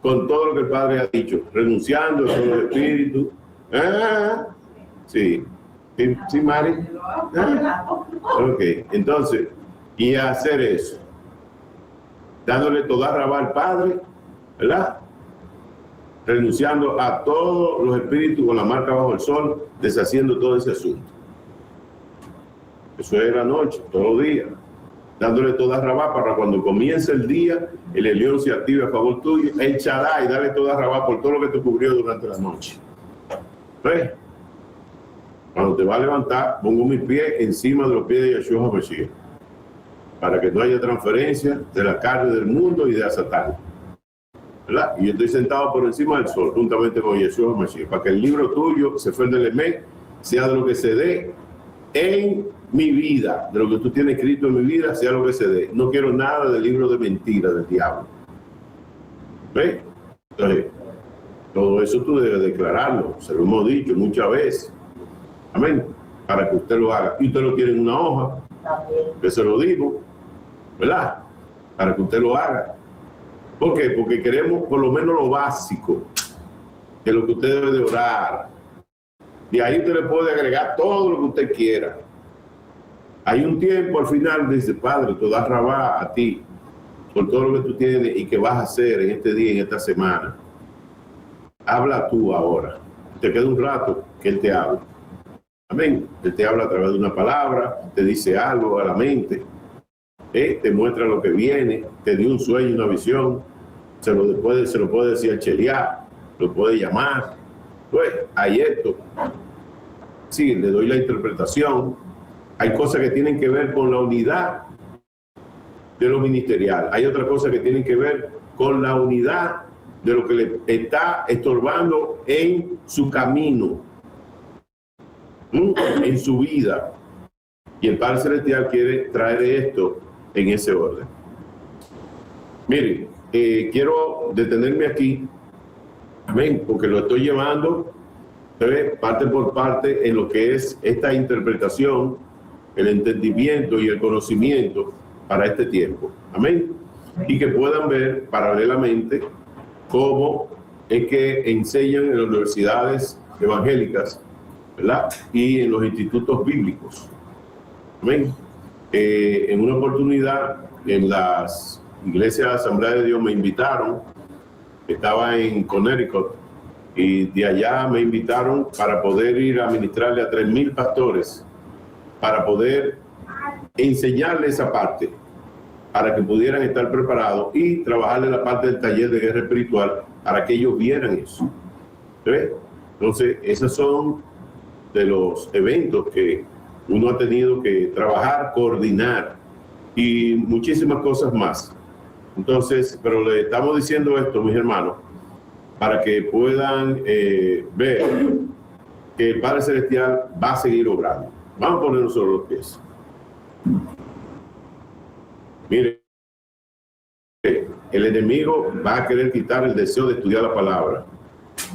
con todo lo que el Padre ha dicho, renunciando a todo el espíritu. Sí, Mari. Ok, entonces, y hacer eso, dándole toda rabá al Padre, ¿verdad? Renunciando a todos los espíritus con la marca bajo el sol, deshaciendo todo ese asunto. Eso es la noche, todos los días. Dándole toda rabá para cuando comience el día, el Elión se active a favor tuyo, el Shaddai, dale toda rabá por todo lo que te cubrió durante la noche. ¿Ves? Cuando te va a levantar, pongo mis pies encima de los pies de Yeshua HaMashiach, para que no haya transferencia de la carne del mundo y de Satán. ¿Verdad? Y yo estoy sentado por encima del sol, juntamente con Yeshua HaMashiach, para que el libro tuyo, Sefer del Emet, sea de lo que se dé en mi vida, de lo que tú tienes escrito en mi vida, sea lo que se dé. No quiero nada del libro de mentiras del diablo. ¿Ves? Entonces, todo eso tú debes declararlo, se lo hemos dicho muchas veces. Amén. Para que usted lo haga. Y usted lo quiere en una hoja, que se lo digo, ¿verdad? Para que usted lo haga. ¿Por qué? Porque queremos por lo menos lo básico de lo que usted debe de orar. Y ahí usted le puede agregar todo lo que usted quiera. Hay un tiempo al final, dice, Padre, te da rabá a ti por todo lo que tú tienes y que vas a hacer en este día, en esta semana. Habla tú ahora. Te queda un rato que Él te habla. Amén. Él te habla a través de una palabra, te dice algo a la mente, te muestra lo que viene, te dio un sueño, una visión, se lo puede decir a Cheliá, lo puede llamar. Pues, hay esto. Sí, le doy la interpretación. Hay cosas que tienen que ver con la unidad de lo ministerial. Hay otras cosas que tienen que ver con la unidad de lo que le está estorbando en su camino, en su vida. Y el Padre Celestial quiere traer esto en ese orden. Miren, quiero detenerme aquí, amén, porque lo estoy llevando parte por parte en lo que es esta interpretación el entendimiento y el conocimiento para este tiempo. Amén. Y que puedan ver paralelamente cómo es que enseñan en las universidades evangélicas, ¿verdad? Y en los institutos bíblicos. Amén. En una oportunidad en las iglesias de la Asamblea de Dios me invitaron, estaba en Connecticut, y de allá me invitaron para poder ir a ministrarle a 3,000 pastores, para poder enseñarles esa parte, para que pudieran estar preparados y trabajarle la parte del taller de guerra espiritual para que ellos vieran eso. ¿Ves? Entonces, esos son de los eventos que uno ha tenido que trabajar, coordinar y muchísimas cosas más. Entonces, pero le estamos diciendo esto, mis hermanos, para que puedan ver que el Padre Celestial va a seguir obrando. Vamos a ponernos sobre los pies. Mire, el enemigo va a querer quitar el deseo de estudiar la palabra,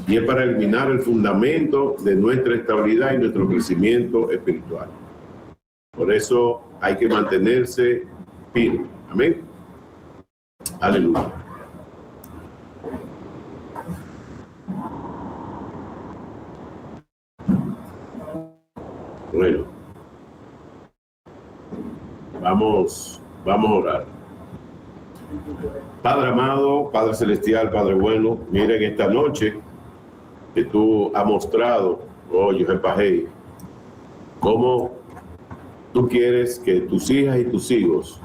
y es para eliminar el fundamento de nuestra estabilidad y nuestro crecimiento espiritual. Por eso hay que mantenerse firme. Amén. Aleluya. Bueno, vamos a orar. Padre amado, Padre celestial, Padre bueno, miren esta noche que tú has mostrado, oh Yohepahei, cómo tú quieres que tus hijas y tus hijos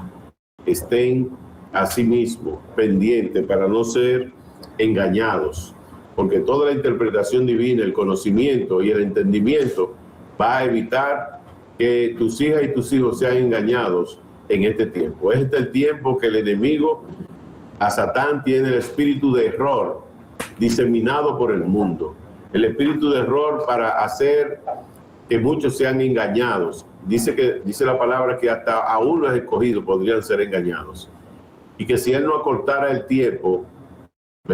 estén a sí mismos pendientes para no ser engañados, porque toda la interpretación divina, el conocimiento y el entendimiento va a evitar que tus hijas y tus hijos sean engañados en este tiempo. Este es el tiempo que el enemigo, a Satán, tiene el espíritu de error diseminado por el mundo. El espíritu de error para hacer que muchos sean engañados. Dice la palabra que hasta aún los escogidos podrían ser engañados. Y que si él no acortara el tiempo,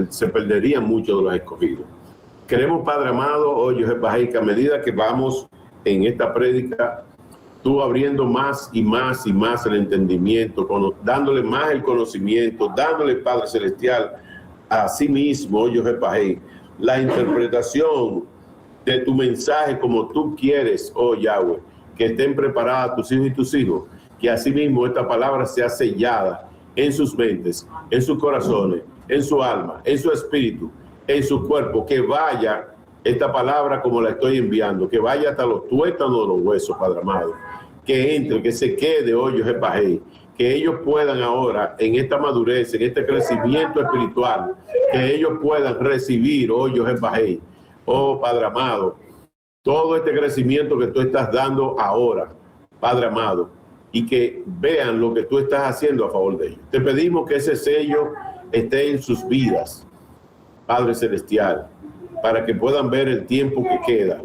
se perderían muchos de los escogidos. Queremos, Padre amado, hoy Yohepahei, que a medida que vamos en esta prédica, tú abriendo más y más y más el entendimiento, dándole más el conocimiento, dándole, Padre Celestial, a sí mismo, Yohepahei, la interpretación de tu mensaje como tú quieres, oh Yahweh, que estén preparadas tus hijos y tus hijos, que así mismo esta palabra sea sellada en sus mentes, en sus corazones, en su alma, en su espíritu, en su cuerpo, que vaya esta palabra como la estoy enviando, que vaya hasta los tuétanos de los huesos, Padre amado, que entre, que se quede, oh Yohepahei, que ellos puedan ahora, en esta madurez, en este crecimiento espiritual, que ellos puedan recibir, oh Yohepahei, oh Padre amado, todo este crecimiento que tú estás dando ahora, Padre amado, y que vean lo que tú estás haciendo a favor de ellos. Te pedimos que ese sello esté en sus vidas, Padre Celestial, para que puedan ver el tiempo que queda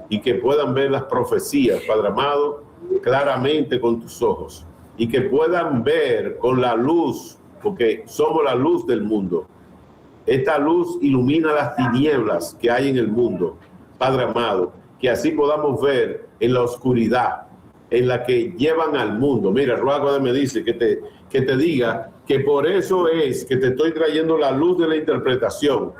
y que puedan ver las profecías, Padre amado, claramente con tus ojos, y que puedan ver con la luz, porque somos la luz del mundo. Esta luz ilumina las tinieblas que hay en el mundo, Padre amado, que así podamos ver en la oscuridad en la que llevan al mundo. Mira, Ruaco me dice que te diga que por eso es que te estoy trayendo la luz de la interpretación,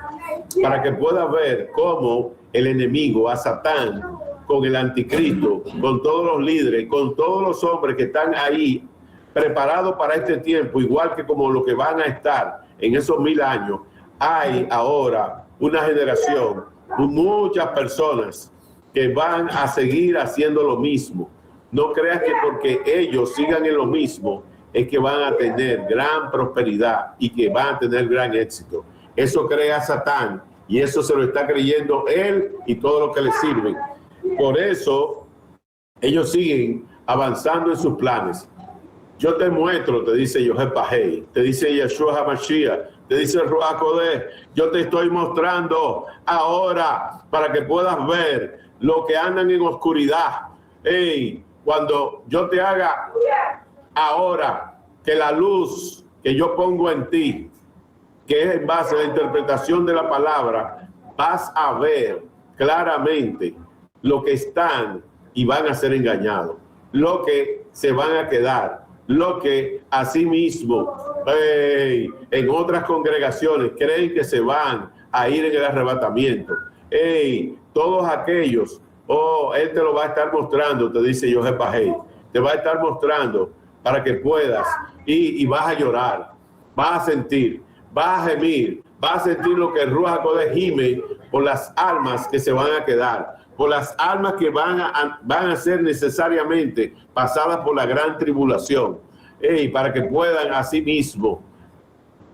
para que puedas ver cómo el enemigo, a Satán, con el anticristo, con todos los líderes, con todos los hombres que están ahí preparados para este tiempo, igual que como los que van a estar en esos 1000 años, hay ahora una generación, muchas personas que van a seguir haciendo lo mismo. No creas que porque ellos sigan en lo mismo es que van a tener gran prosperidad y que van a tener gran éxito. Eso crea Satán y eso se lo está creyendo él y todo lo que le sirven. Por eso ellos siguen avanzando en sus planes. Yo te muestro, te dice Yohepahei, te dice Yeshua HaMashiach, te dice el Ruach HaKodesh, yo te estoy mostrando ahora para que puedas ver lo que andan en oscuridad. Hey, cuando yo te haga ahora que la luz que yo pongo en ti, que es en base a la interpretación de la palabra, vas a ver claramente lo que están y van a ser engañados. lo que se van a quedar, lo que asimismo en otras congregaciones creen que se van a ir en el arrebatamiento. Todos aquellos, Él te lo va a estar mostrando, te dice José Pajé, te va a estar mostrando para que puedas y vas a llorar, vas a sentir, vas a gemir, vas a sentir lo que el Ruach HaKodesh gime por las almas que se van a quedar, por las almas que van a ser necesariamente pasadas por la gran tribulación, para que puedan asimismo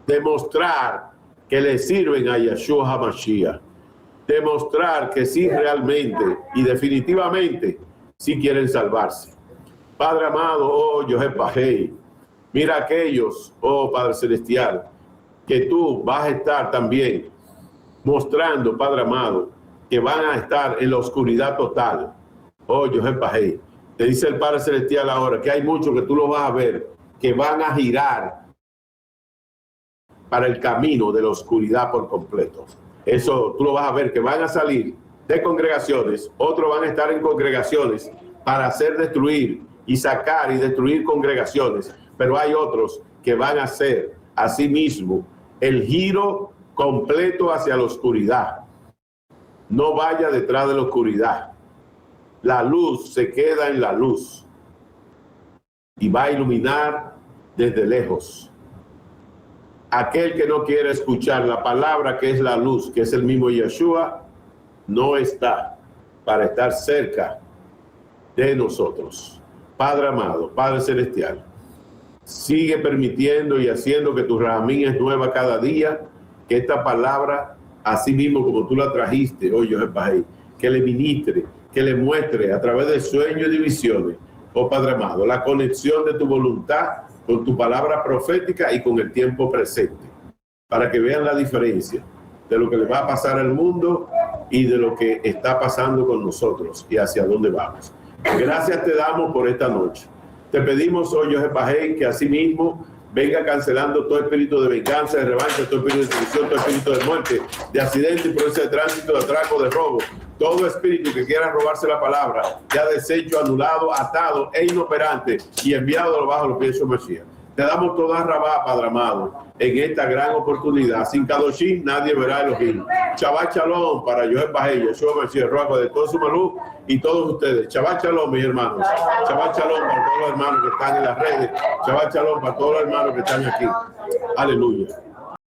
demostrar que le sirven a Yeshua HaMashiach, demostrar que sí realmente y definitivamente sí quieren salvarse. Padre amado, José Pajé, mira aquellos, Padre Celestial, que tú vas a estar también mostrando, Padre amado, que van a estar en la oscuridad total. José Pajé, te dice el Padre Celestial ahora que hay muchos que tú lo vas a ver, que van a girar para el camino de la oscuridad por completo. Eso tú lo vas a ver, que van a salir de congregaciones, otros van a estar en congregaciones para hacer destruir y sacar y destruir congregaciones, pero hay otros que van a hacer asimismo el giro completo hacia la oscuridad. No vaya detrás de la oscuridad. La luz se queda en la luz y va a iluminar desde lejos. Aquel que no quiere escuchar la palabra que es la luz, que es el mismo Yeshua, no está para estar cerca de nosotros. Padre amado, Padre celestial, sigue permitiendo y haciendo que tu Ramín es nueva cada día, que esta palabra, así mismo como tú la trajiste, José Pajé, que le ministre, que le muestre a través de sueños y visiones, Padre amado, la conexión de tu voluntad con tu palabra profética y con el tiempo presente, para que vean la diferencia de lo que le va a pasar al mundo y de lo que está pasando con nosotros y hacia dónde vamos. Gracias te damos por esta noche. Te pedimos hoy, José Pajé, que así mismo venga cancelando todo espíritu de venganza, de revancha, todo espíritu de destrucción, todo espíritu de muerte, de accidente, imprudencia de tránsito, de atraco, de robo. Todo espíritu que quiera robarse la palabra, ya deshecho, anulado, atado e inoperante y enviado bajo los pies de Mashiach. Te damos toda rabá, Padre amado, en esta gran oportunidad. Sin Kadoshim nadie verá Elohim. Shabbat Shalom para José Pajé, Yeshua Mashiach, Ruach de todo su malú y todos ustedes. Shabbat Shalom, mis hermanos. Shabbat Shalom para todos los hermanos que están en las redes. Shabbat Shalom para todos los hermanos que están aquí. Aleluya.